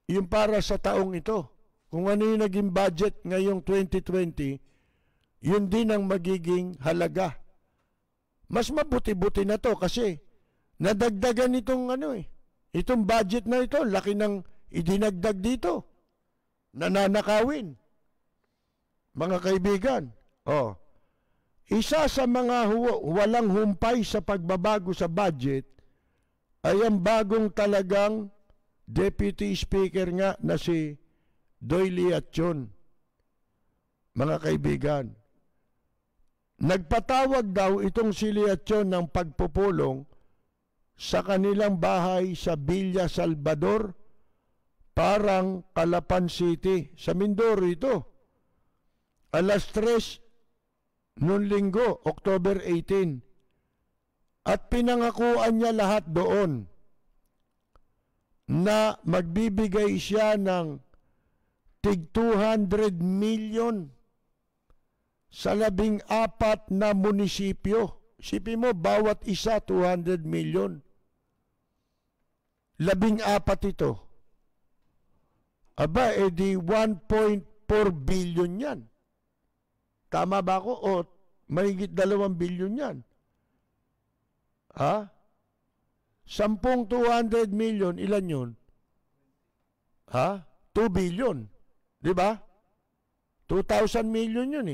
Yung para sa taong ito. Kung ano yung naging budget ngayong 2020, yun din ang magiging halaga. Mas mabuti-buti na to kasi nadagdagan itong itong budget na ito, laki ng idinagdag dito. Nananakawin. Mga kaibigan, isa sa mga walang humpay sa pagbabago sa budget ay ang bagong talagang Deputy Speaker nga na si Doy Liatchon. Mga kaibigan, nagpatawag daw itong si Liatchon ng pagpupulong sa kanilang bahay sa Villa Salvador, parang Calapan City, sa Mindoro ito. Alas 3 noong linggo, October 18. At pinangakuan niya lahat doon na magbibigay siya ng tig 200 million sa 14 na munisipyo. Isipin mo, bawat isa 200 million. 14 ito. Aba, di 1.4 billion yan. Tama ba ako? O mahigit 2 billion yan. 10 200 million, ilan yun? 2 billion. Di ba? 2,000 million yun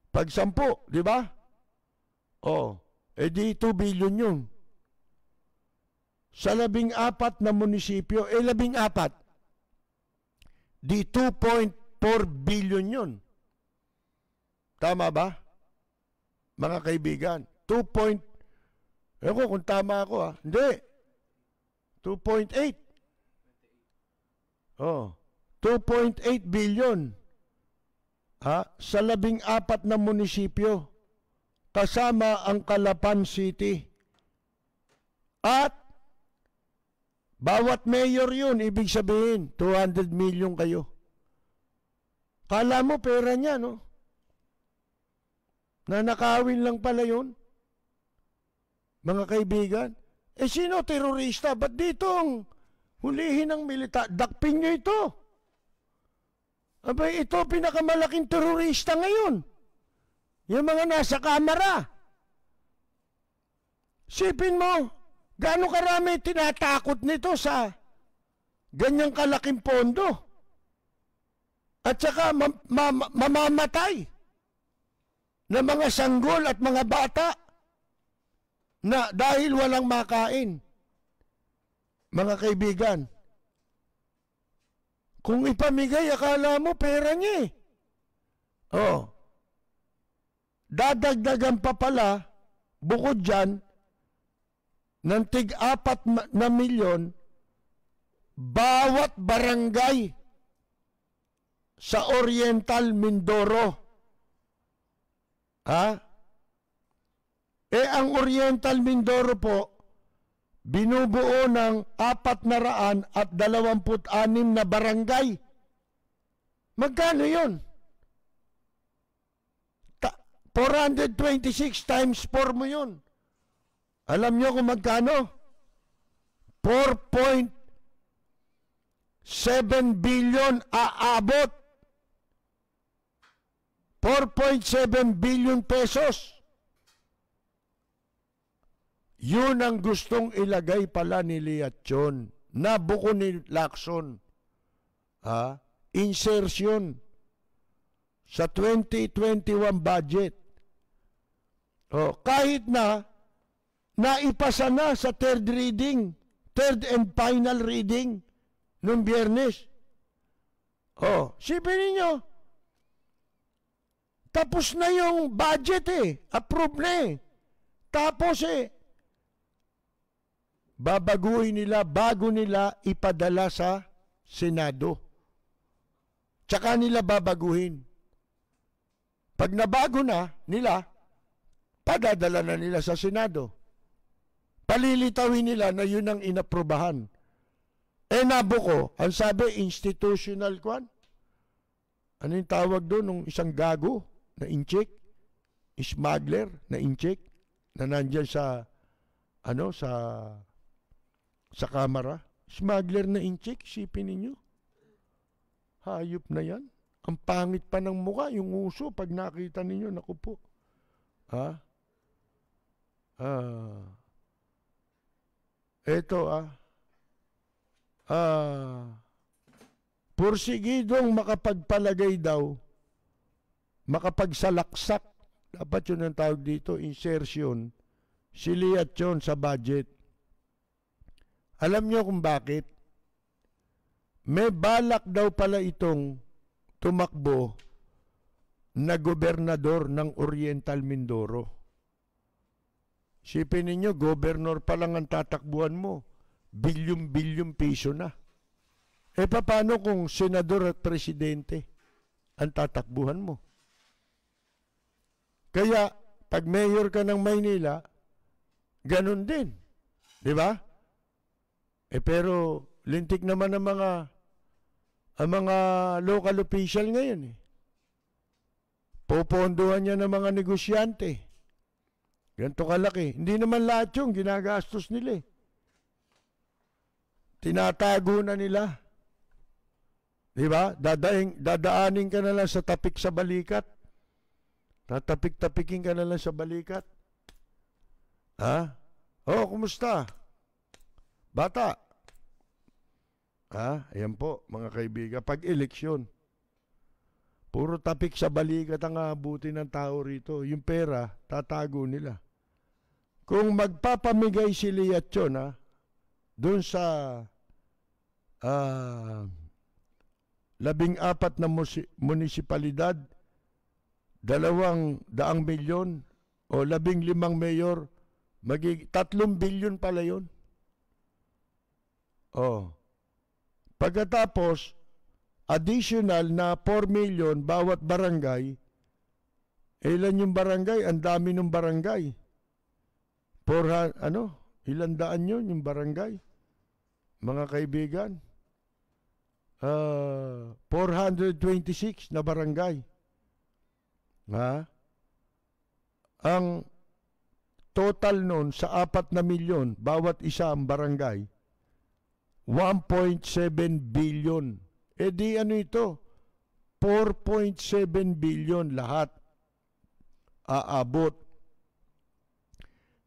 Pag 10, di ba? Di 2 billion yun. Sa 14 na munisipyo, 14. Di 2.4 billion yun. Tama ba? Mga kaibigan, 2. Ewan kung tama ako Hindi. 2.8. 2.8 billion. Sa 14 na munisipyo. Kasama ang Calapan City. At bawat mayor yun, ibig sabihin, 200 million kayo. Kala mo pera niya, no? Nanakawin lang pala yun. Mga kaibigan. Sino terorista? Ba't ditong hulihin ng militar? Dakpin nyo ito. Abay, ito pinakamalaking terorista ngayon. Yung mga nasa kamera. Sipin mo, gaano karami tinatakot nito sa ganyang kalaking pondo. At saka mamamatay na mga sanggol at mga bata na dahil walang makain. Mga kaibigan, kung ipamigay, akala mo pera niya eh. Oh. Dadagdagan pa pala, bukod dyan, ng tig-4 na milyon, bawat barangay sa Oriental Mindoro. Ha? Ang Oriental Mindoro po, binubuo ng 426 na barangay. Magkano yun? 426 times 4 mo yun. Alam nyo kung magkano? 4.7 billion aabot. 4.7 billion pesos. Yun ang gustong ilagay pala ni Liatchon. Nabuko ni Lacson. Insertion sa 2021 budget. Kahit na naipasa na sa third and final reading nung Biyernes. Sipin ninyo, tapos na yung budget approve na Tapos babaguhin nila bago nila ipadala sa Senado. Tsaka nila babaguhin. Pag nabago na nila, padadala na nila sa Senado. Palilitawin nila na yun ang inaprobahan. Nabuko, ang sabi, institutional kwan. Ano yung tawag doon nung isang gago na inchik? Smuggler na inchik na nandyan sa kamera. Smuggler na inchik, sipin ninyo. Hayop na yan. Ang pangit pa ng mukha, yung uso, pag nakita ninyo, naku po. Pursigidong makapagpalagay daw, makapagsalaksak, dapat yun ang tawag dito, insertion, si Liatchon sa budget. Alam nyo kung bakit? May balak daw pala itong tumakbo na gobernador ng Oriental Mindoro. Sipin ninyo, gobernor pa lang ang tatakbuhan mo. Bilyong-bilyong piso na. Paano kung senador at presidente ang tatakbuhan mo? Kaya, pag mayor ka ng Maynila, ganun din. Di ba? Pero, lintik naman ang mga local official ngayon. Popondohan niya ng mga negosyante. Ganito kalaki. Hindi naman lahat yung ginagastos nila. Tinatago na nila. Diba? Dadaanin ka na lang sa tapik sa balikat. Tatapik-tapikin ka na lang sa balikat. Kumusta? Bata. Ayan po, mga kaibigan. Pag-eleksyon, puro tapik sa balikat ang aabuti ng tao rito. Yung pera, tatago nila. Kung magpapamigay si Liatchon, doon sa 14 na munisipalidad, 200 milyon o 15 mayor, 3 bilyon pala yun. Pagkatapos, additional na 4 million bawat barangay. Ilan yung barangay? Ang dami ng barangay. Ilan daan yun yung barangay? Mga kaibigan, 426 na barangay. ang total nun sa 4 na milyon, bawat isa ang barangay, 1.7 billion. E di ano ito? 4.7 billion lahat aabot.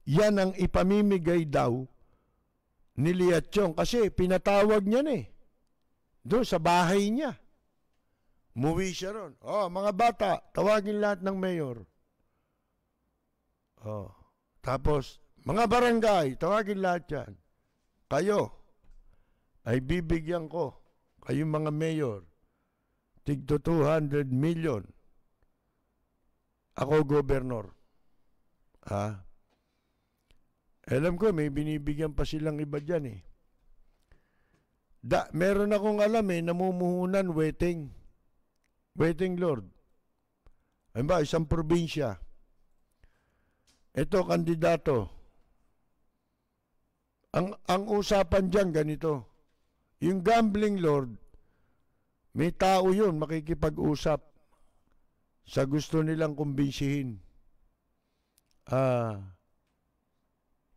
Yan ang ipamimigay daw ni Liatchong kasi pinatawag niya na doon sa bahay niya. Muwi siya ron. Oh, mga bata, tawagin lahat ng mayor. Oh, tapos, mga barangay, tawagin lahat yan. Kayo, ay bibigyan ko, kayong mga mayor, tigto 200 million. Ako, gobernur. Alam ko, may binibigyan pa silang iba dyan meron akong alam namumuhunan waiting Lord. Ay ba, isang probinsya. Ito, kandidato. Ang usapan dyan ganito. Yung gambling Lord, may tao yun makikipag-usap sa gusto nilang kumbinsihin.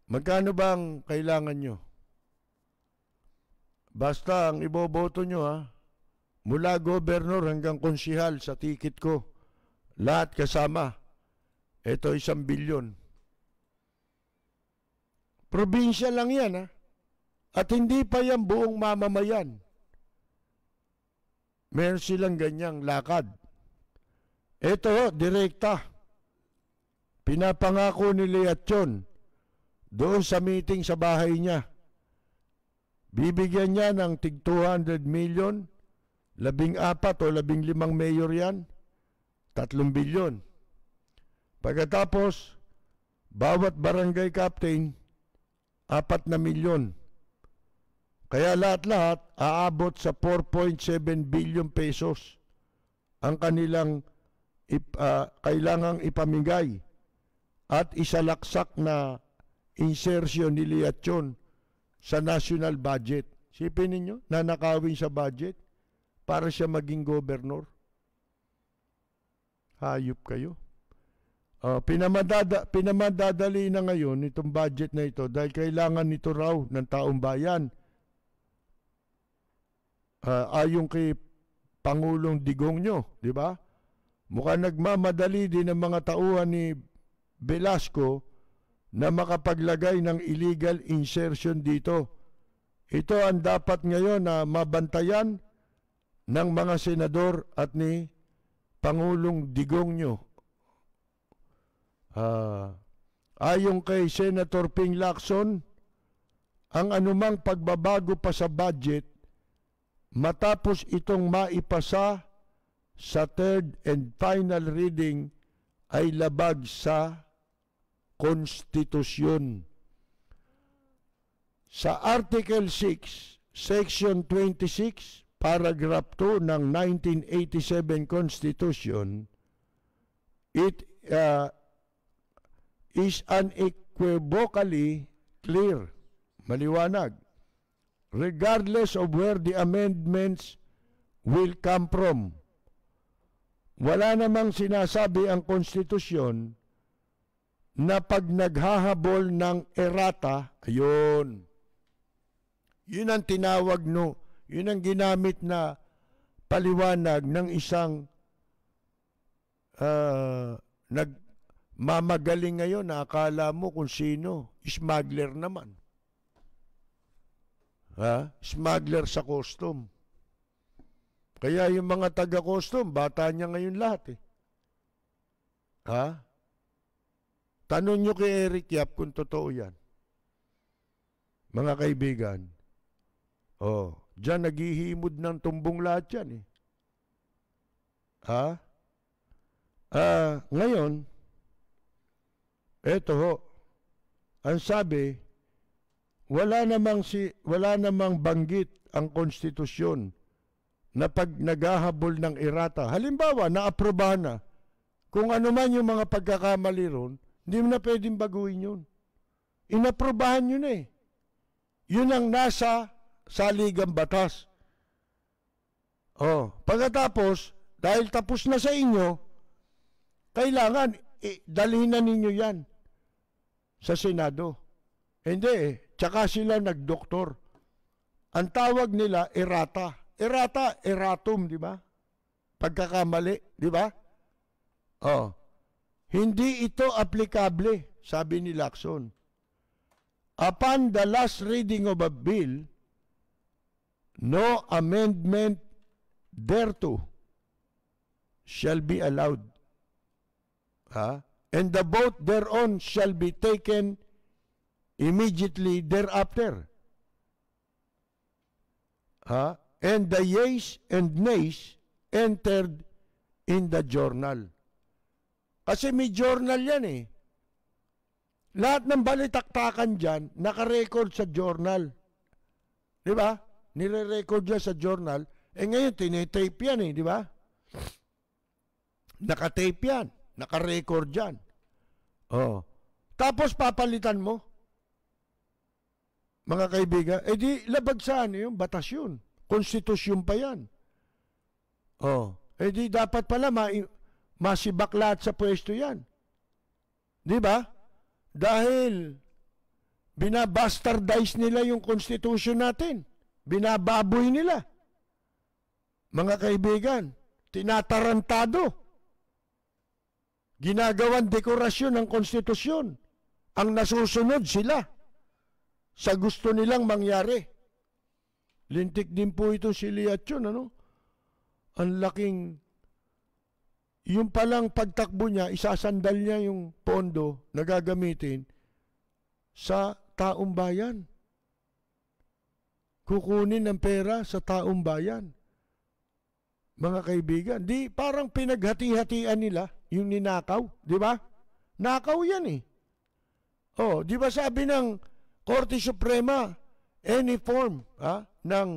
Magkano bang kailangan nyo? Basta ang iboboto nyo mula gobernur hanggang konsihal sa ticket ko, lahat kasama. Ito 1 bilyon. Probinsya lang yan at hindi pa yan buong mamamayan. Meron silang ganyang lakad. Ito direkta. Pinapangako ni Liatchon doon sa meeting sa bahay niya. Bibigyan niya ng tig 200 million, 14 o 15 mayor yan, 3 bilyon. Pagkatapos, bawat barangay captain, 4 na milyon. Kaya lahat-lahat aabot sa 4.7 billion pesos ang kanilang kailangang ipamigay at isalaksak na insertion ni Liatchon sa national budget. Sipin ninyo, nanakawin sa budget para siya maging gobernur. Hayop kayo. Pinamadadali na ngayon itong budget na ito dahil kailangan nito raw ng taong bayan. Ayon kay Pangulong Digong nyo, di ba? Mukhang nagmamadali din ang mga tauhan ni Velasco na makapaglagay ng illegal insertion dito. Ito ang dapat ngayon na mabantayan ng mga senador at ni Pangulong Digong nyo. Ayon kay Senator Ping Lacson, ang anumang pagbabago pa sa budget matapos itong maipasa sa third and final reading ay labag sa konstitusyon. Sa Article 6, Section 26, Paragraph 2 ng 1987 Constitution, it is unequivocally clear, maliwanag, regardless of where the amendments will come from. Wala namang sinasabi ang konstitusyon na pag naghahabol ng errata, ayun, yun ang tinawag yun ang ginamit na paliwanag ng isang nagmamagaling ngayon na akala mo kung sino, smuggler naman. Smuggler sa custom. Kaya yung mga taga-custom, bata niya ngayon lahat Tanong nyo kay Eric Yap kung totoo yan. Mga kaibigan, dyan naghihimod ng tumbong lahat yan ngayon, eto ang sabi, wala namang banggit ang konstitusyon na pag naghahabol ng errata. Halimbawa, naaprobahan na. Kung ano man yung mga pagkakamali ron, hindi mo na pwedeng baguhin yun. Inaprobahan yun Yun ang nasa saligang batas. Pagkatapos, dahil tapos na sa inyo, kailangan dalhin na ninyo yan sa Senado. Hindi tsaka sila nagdoktor. Ang tawag nila errata. Errata, erratum, di ba? Pagkakamali, di ba? Oh. Hindi ito aplikable, sabi ni Lacson. Upon the last reading of a bill, no amendment thereto shall be allowed. And the vote thereon shall be taken immediately thereafter. And the yeas and nays entered in the journal. Kasi may journal yan eh. Lahat ng balitaktakan dyan, nakarecord sa journal. Di ba? Nire-record yan sa journal. Ngayon, tinetape yan eh, di ba? Nakatape yan. Nakarecord yan. Oh. Tapos papalitan mo. Mga kaibigan, di labag sa ano yun, batas yun. Konstitusyon pa yan. Oh. Di dapat pala masibak lahat sa pwesto yan. Di ba? Dahil binabastardize nila yung konstitusyon natin. Binababoy nila. Mga kaibigan, tinatarantado. Ginagawan dekorasyon ng konstitusyon. Ang nasusunod sila sa gusto nilang mangyari. Lintik din po ito si Liatyon, ano? Ang laking, yung palang pagtakbo niya, isasandal niya yung pondo na gagamitin sa taong bayan. Kukunin ang pera sa taong bayan. Mga kaibigan, di parang pinaghati-hatian nila yung ninakaw, di ba? Nakaw yan eh. Oh, di ba sabi ng Korte Suprema, any form ng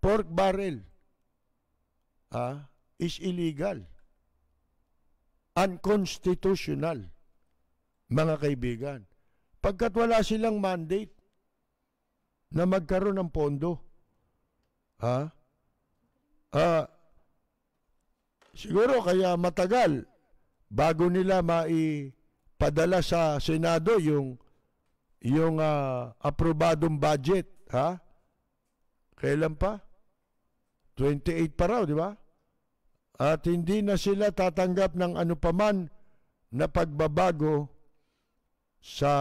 pork barrel is illegal. Unconstitutional. Mga kaibigan. Pagkat wala silang mandate na magkaroon ng pondo. Siguro kaya matagal bago nila padala sa Senado yung aprobadong budget, Kailan pa? 28 pa raw, di ba? At hindi na sila tatanggap ng ano paman na pagbabago sa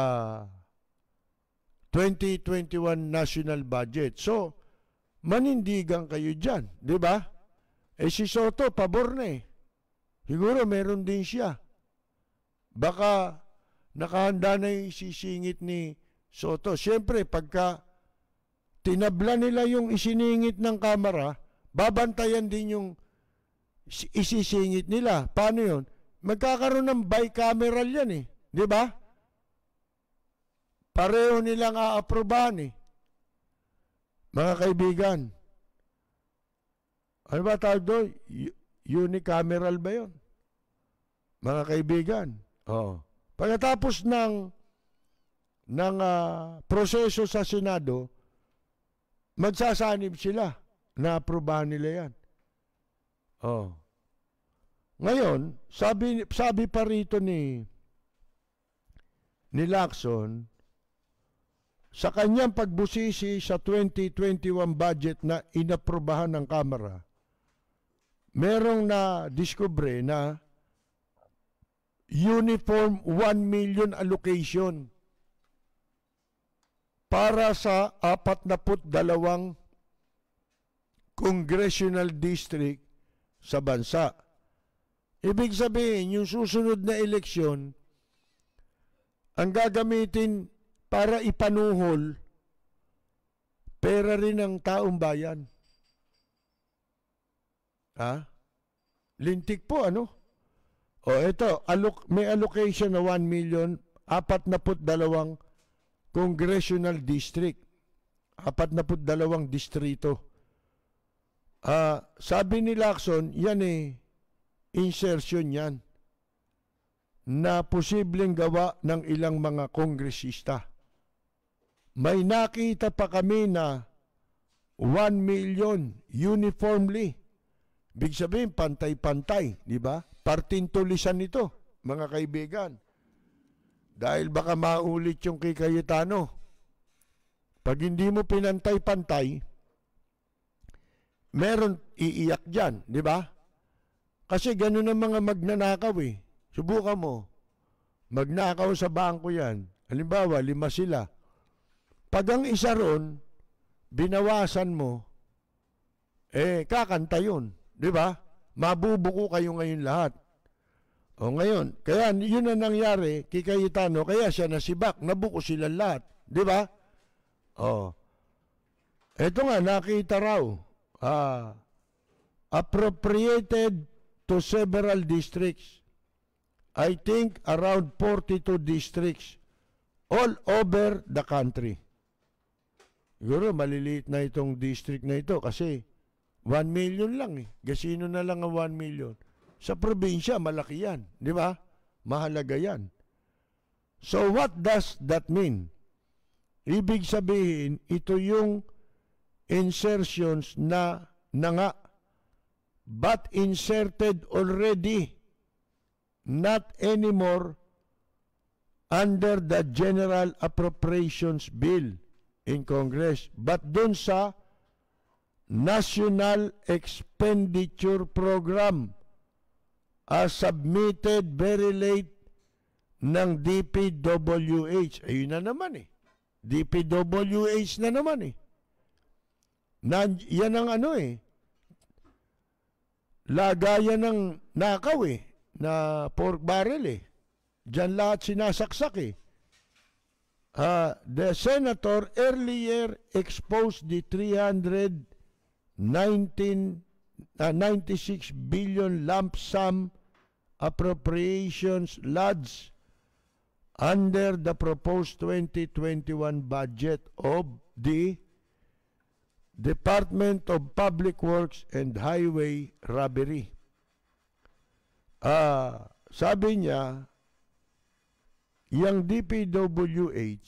2021 national budget. So, manindigan kayo dyan, di ba? Si Soto, pabor na eh. Siguro meron din siya. Baka nakahanda na yung isisingit ni Soto. Siyempre, pagka tinabla nila yung isiningit ng Kamara, babantayan din yung isisingit nila. Paano yun? Magkakaroon ng bicameral yan eh. Di ba? Pareho nilang aaprobahan eh. Mga kaibigan, ano ba tawag doon? Unicameral ba yun? Mga kaibigan, pagkatapos ng proseso sa Senado, magsasanib sila na aprobahan nila yan. Ngayon, sabi pa rito ni Lacson, sa kanyang pagbusisi sa 2021 budget na inaprobahan ng Kamara, merong na-discover na uniform 1 million allocation para sa 42 congressional district sa bansa. Ibig sabihin, yung susunod na eleksyon, ang gagamitin para ipanuhol, pera rin ng taong bayan. Lintik po, ano? Ito, may allocation na 1 million, 42 congressional district, 42 distrito. Sabi ni Lacson, yan insertion yan na posibleng gawa ng ilang mga kongresista. May nakita pa kami na 1 million uniformly. Big sabihin, pantay-pantay, di ba? partintulisan ito, mga kaibigan. Dahil baka maulit yung kay Cayetano. Pag hindi mo pinantay-pantay, meron iiyak dyan, di ba? Kasi ganun ang mga magnanakaw eh. Subukan mo. Magnakaw sa bangko yan. Halimbawa, 5 sila. Pag ang isa ron, binawasan mo, kakanta yun. Di ba? Mabubuko kayo ngayon lahat. O ngayon, kaya yun ang nangyari kay Cayetano, kaya siya nasibak, nabuko sila lahat. Di ba? O. Ito nga, nakita raw. Appropriated to several districts. I think around 42 districts all over the country. Siguro maliliit na itong district na ito kasi 1 million lang eh. Gasino na lang ang 1 million. Sa probinsya, malaki yan. Di ba? Mahalaga yan. So what does that mean? Ibig sabihin, ito yung insertions na nga but inserted already, not anymore under the General Appropriations Bill in Congress, but dun sa National Expenditure Program as submitted very late ng DPWH. Ayun na naman eh. DPWH na naman eh. Yan ang ano eh. Lagayan ng nakaw eh. Na pork barrel eh. Diyan lahat sinasaksak eh. The senator earlier exposed the 96 billion lump sum appropriations lodged under the proposed 2021 budget of the Department of Public Works and Highway Robbery. Sabi niya, yung DPWH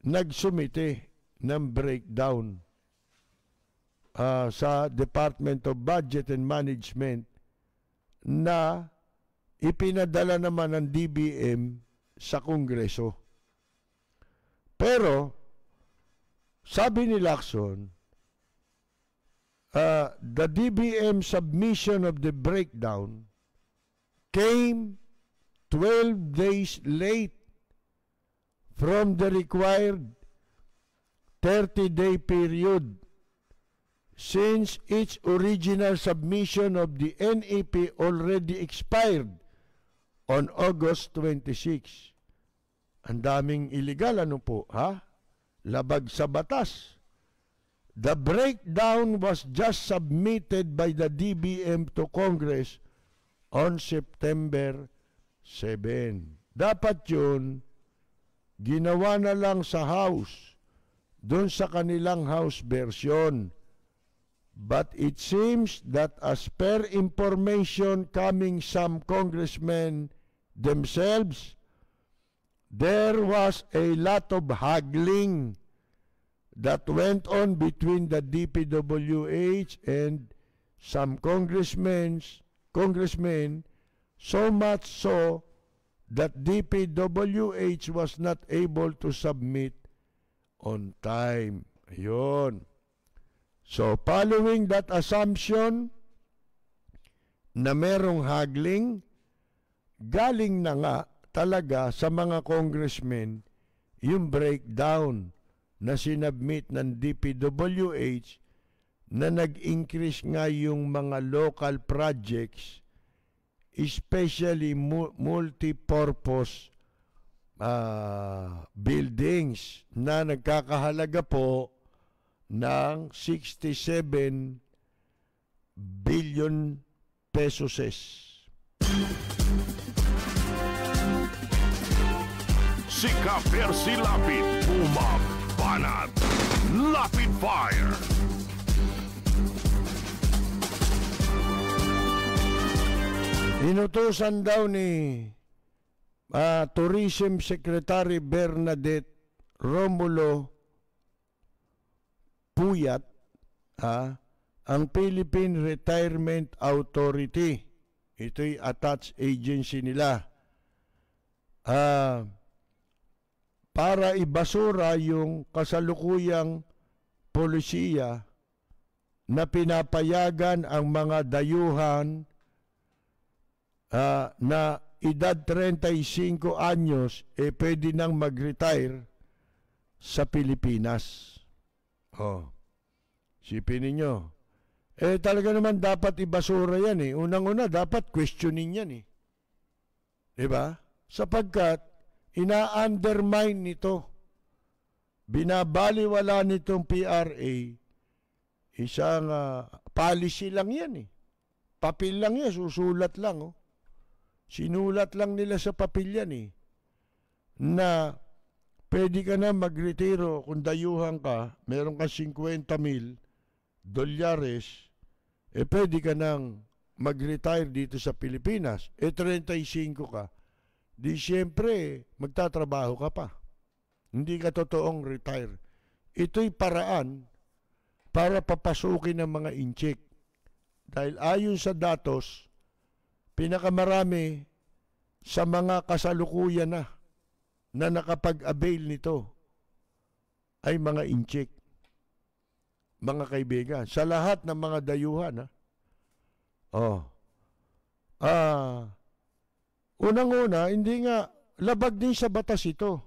nagsumite ng breakdown sa Department of Budget and Management na ipinadala naman ng DBM sa Kongreso. Pero sabi ni Lacson, the DBM submission of the breakdown came 12 days late from the required 30-day period since its original submission of the NEP already expired on August 26. Ang daming illegal, ano po, ha? Labag sa batas. The breakdown was just submitted by the DBM to Congress on September 7. Dapat yun, ginawa na lang sa House, doon sa kanilang House version. But it seems that as per information coming some congressmen themselves, there was a lot of haggling that went on between the DPWH and some congressmen, so much so that DPWH was not able to submit on time. Ayun. So, following that assumption na merong haggling, galing na nga talaga sa mga congressmen yung breakdown na sinabmit ng DPWH na nag-increase nga yung mga local projects, especially multi-purpose buildings na nagkakahalaga po ng 67 billion pesos. Si Ka-Percy Lapid, Banat, Lapid Fire. Inutusan daw ni Tourism Secretary Bernadette Romulo Puyat ang Philippine Retirement Authority. Ito'y attached agency nila. Para ibasura yung kasalukuyang polisiya na pinapayagan ang mga dayuhan na edad 35 anyos pwede nang mag-retire sa Pilipinas. Sipin ninyo. Talaga naman dapat ibasura yan eh. Unang-una, dapat questioning yan eh. Diba? Sapagkat, ina-undermine nito. Binabaliwala nitong PRA. Isang policy lang yan eh. Papel lang yan, susulat lang. Sinulat lang nila sa papel yan eh. Na pwede ka na magretiro kung dayuhan ka, meron ka $50,000, pwede ka nang mag-retire dito sa Pilipinas. 35 ka. Di siyempre, magtatrabaho ka pa. Hindi ka totoong retire. Ito'y paraan para papasukin ng mga incheck. Dahil ayon sa datos, pinakamarami sa mga kasalukuyan na nakapag-avail nito ay mga incheck. Mga kaibigan, sa lahat ng mga dayuhan, unang-una, hindi nga, labag din sa batas ito.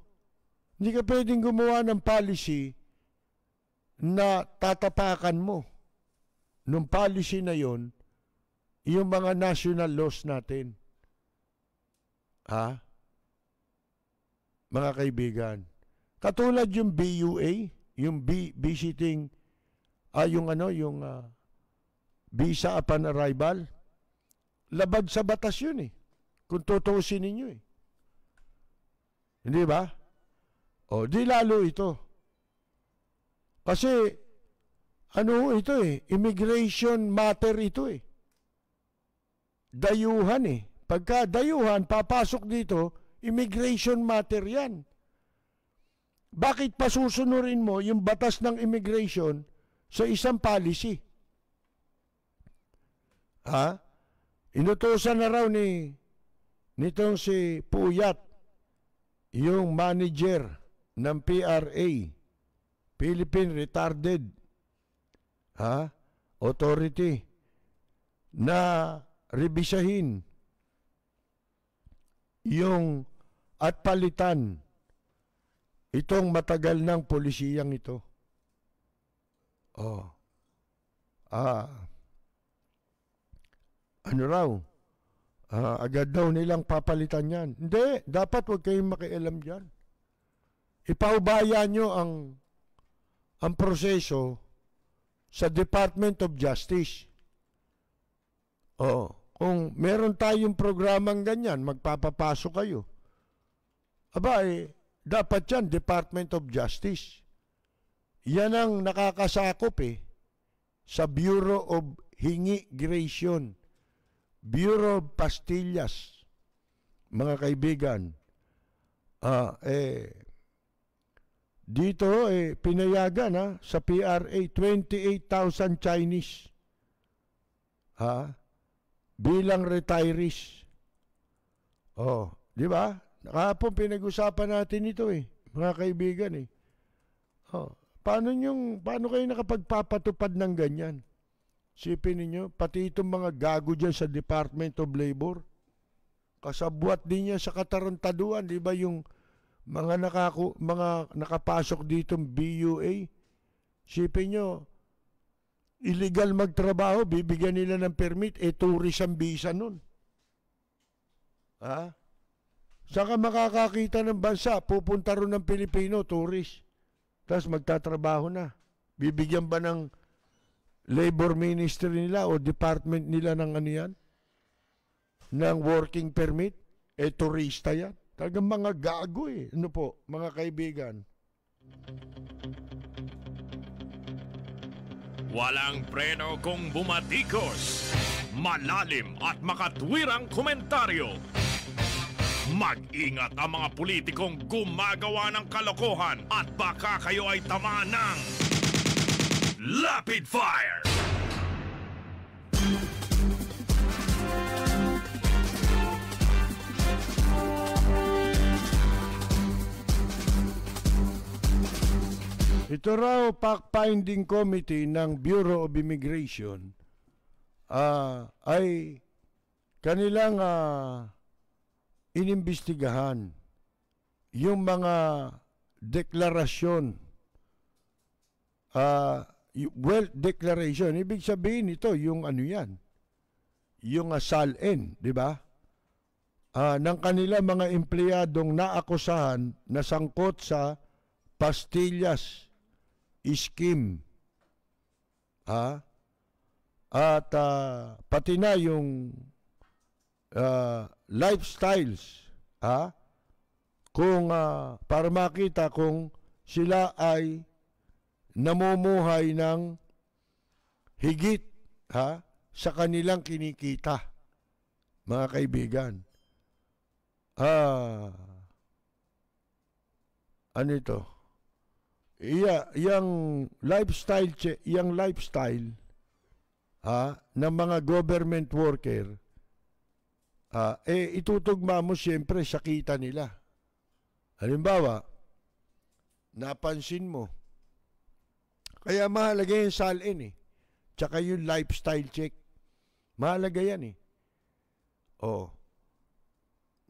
Hindi ka pwedeng gumawa ng policy na tatapakan mo. Nung policy na yon, yung mga national laws natin. Mga kaibigan, katulad yung BUA, yung visiting, yung visa upon arrival, labag sa batas yun eh. Kung tutuusin ninyo eh. Hindi ba? Di lalo ito. Kasi, ito eh, immigration matter ito eh. Dayuhan eh. Pagka dayuhan, papasok dito, immigration matter yan. Bakit pa susunurin mo yung batas ng immigration sa isang policy? Inutusan na raw nitong si Puyat, yung manager ng PRA, Philippine Retarded Authority, na rebisahin yung at palitan itong matagal ng polisiyang ito. Agad daw nilang papalitan yan. Hindi, dapat huwag kayong makialam dyan. Ipaubaya nyo ang proseso sa Department of Justice. Kung meron tayong programang ganyan, magpapapasok kayo. Dapat yan, Department of Justice. Yan ang nakakasakop sa Bureau of Immigration, Bureau of Pastillas, mga kaibigan. Dito pinayagan sa PRA 28,000 Chinese bilang retirees. Di ba? Kahapon pinag-usapan natin ito mga kaibigan Paano kayo nakapagpapatupad ng ganyan? Sipin ninyo, pati itong mga gago dyan sa Department of Labor, kasabwat din yan sa katarantaduan, di ba yung mga nakapasok ditong BUA? Sipin nyo, illegal magtrabaho, bibigyan nila ng permit, tourism visa nun. Saan ka makakakita ng bansa? Pupunta ron ng Pilipino, tourist. Tapos magtatrabaho na. Bibigyan ba ng labor ministry nila o department nila ng yan? Ng working permit? Turista yan. Talagang mga gago Ano po, mga kaibigan? Walang preno kung bumatikos. Malalim at makatwirang komentaryo. Mag-ingat ang mga politikong gumagawa ng kalokohan at baka kayo ay tamaan ng Rapid Fire! Ito raw fact-finding committee ng Bureau of Immigration ay kanilang inimbestigahan yung mga deklarasyon, wealth declaration. Ibig sabihin ito, yung ano yan, yung SALN, di ba? Ng kanila mga empleyadong naakusahan na sangkot sa pastillas scheme. At pati na yung lifestyles, kung para makita kung sila ay namumuhay ng higit sa kanilang kinikita, mga kaibigan. Ano ito? Yung lifestyle ng mga government worker, itutugma mo siyempre sa kita nila. Halimbawa, napansin mo, kaya mahalaga yung SALN tsaka yung lifestyle check. Mahalaga yan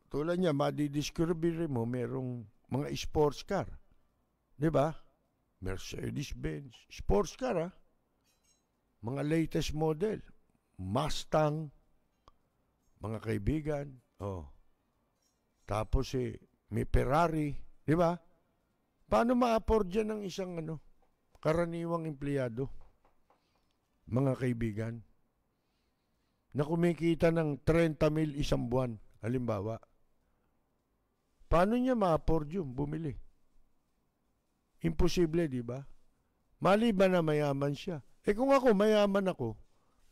tulad niya, madidiscover mo, merong mga sports car. Diba? Mercedes-Benz. Sports car, mga latest model. Mustang. Mga kaibigan. Tapos may Ferrari. Diba? Paano ma-afford yan ng isang karaniwang empleyado? Mga kaibigan. Na kumikita ng 30,000 isang buwan. Halimbawa. Paano niya ma-afford yun? Bumili. Imposible, di ba? Maliban na mayaman siya. Kung ako, mayaman ako,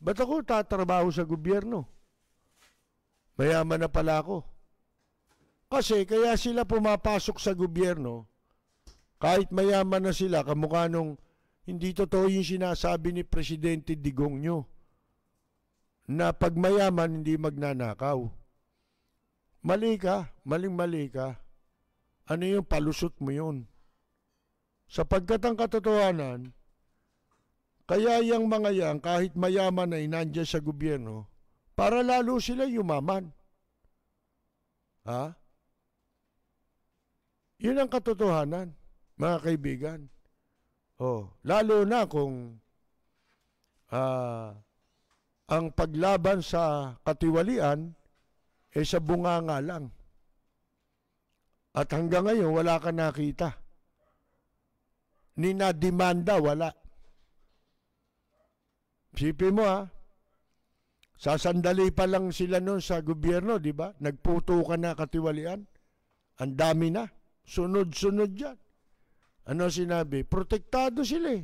ba't ako tatrabaho sa gobyerno? Mayaman na pala ako. Kasi kaya sila pumapasok sa gobyerno, kahit mayaman na sila, kamukha nung hindi totoo yung sinasabi ni Presidente Digong nyo, na pag mayaman, hindi magnanakaw. Mali ka, maling-mali ka. Ano yung palusot mo yun? Sapagkat ang katotohanan, kaya yung mga yan, kahit mayaman ay nandiyan sa gobyerno, para lalo sila yumaman. Yun ang katotohanan, mga kaibigan. Lalo na kung ang paglaban sa katiwalian sa bunganga lang. At hanggang ngayon, wala ka nakita. Ninademanda, wala. Sipin mo sasandali pa lang sila noon sa gobyerno, di ba? Nagputo ka na katiwalian. Ang dami na. Sunod-sunod yan. Ano sinabi? Protektado sila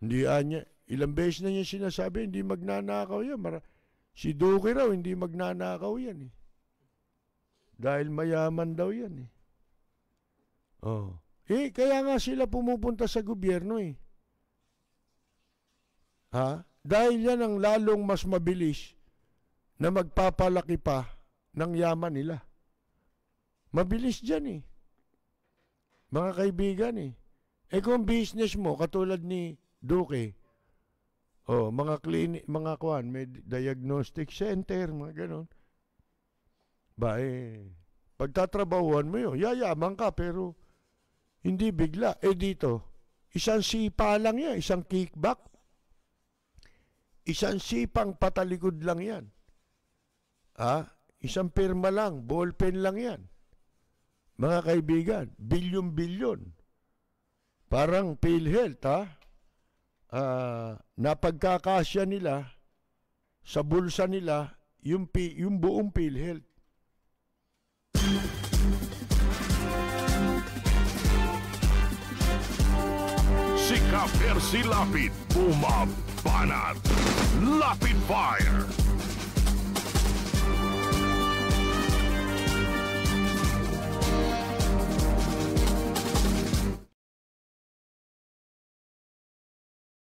Hindi niya. Ilang beses na niya sinasabi, hindi magnanakaw yan. Si Duque raw, hindi magnanakaw yan Dahil mayaman daw yan kaya nga sila pumupunta sa gobyerno Dahil yan ang lalong mas mabilis na magpapalaki pa ng yaman nila. Mabilis dyan mga kaibigan kung business mo, katulad ni Duque, mga clinic, mga may diagnostic center, mga ganon. Pagtatrabahuan mo yun, yayaman ka, pero hindi bigla. Dito, isang sipa lang yan, isang kickback, isang sipang patalikod lang yan. Isang pirma lang, ballpen lang yan. Mga kaibigan, bilyon-bilyon. Parang PhilHealth, napagkakasya nila sa bulsa nila yung buong PhilHealth. Si Ka Percy Lapid, bumabanat. Lapid Fire.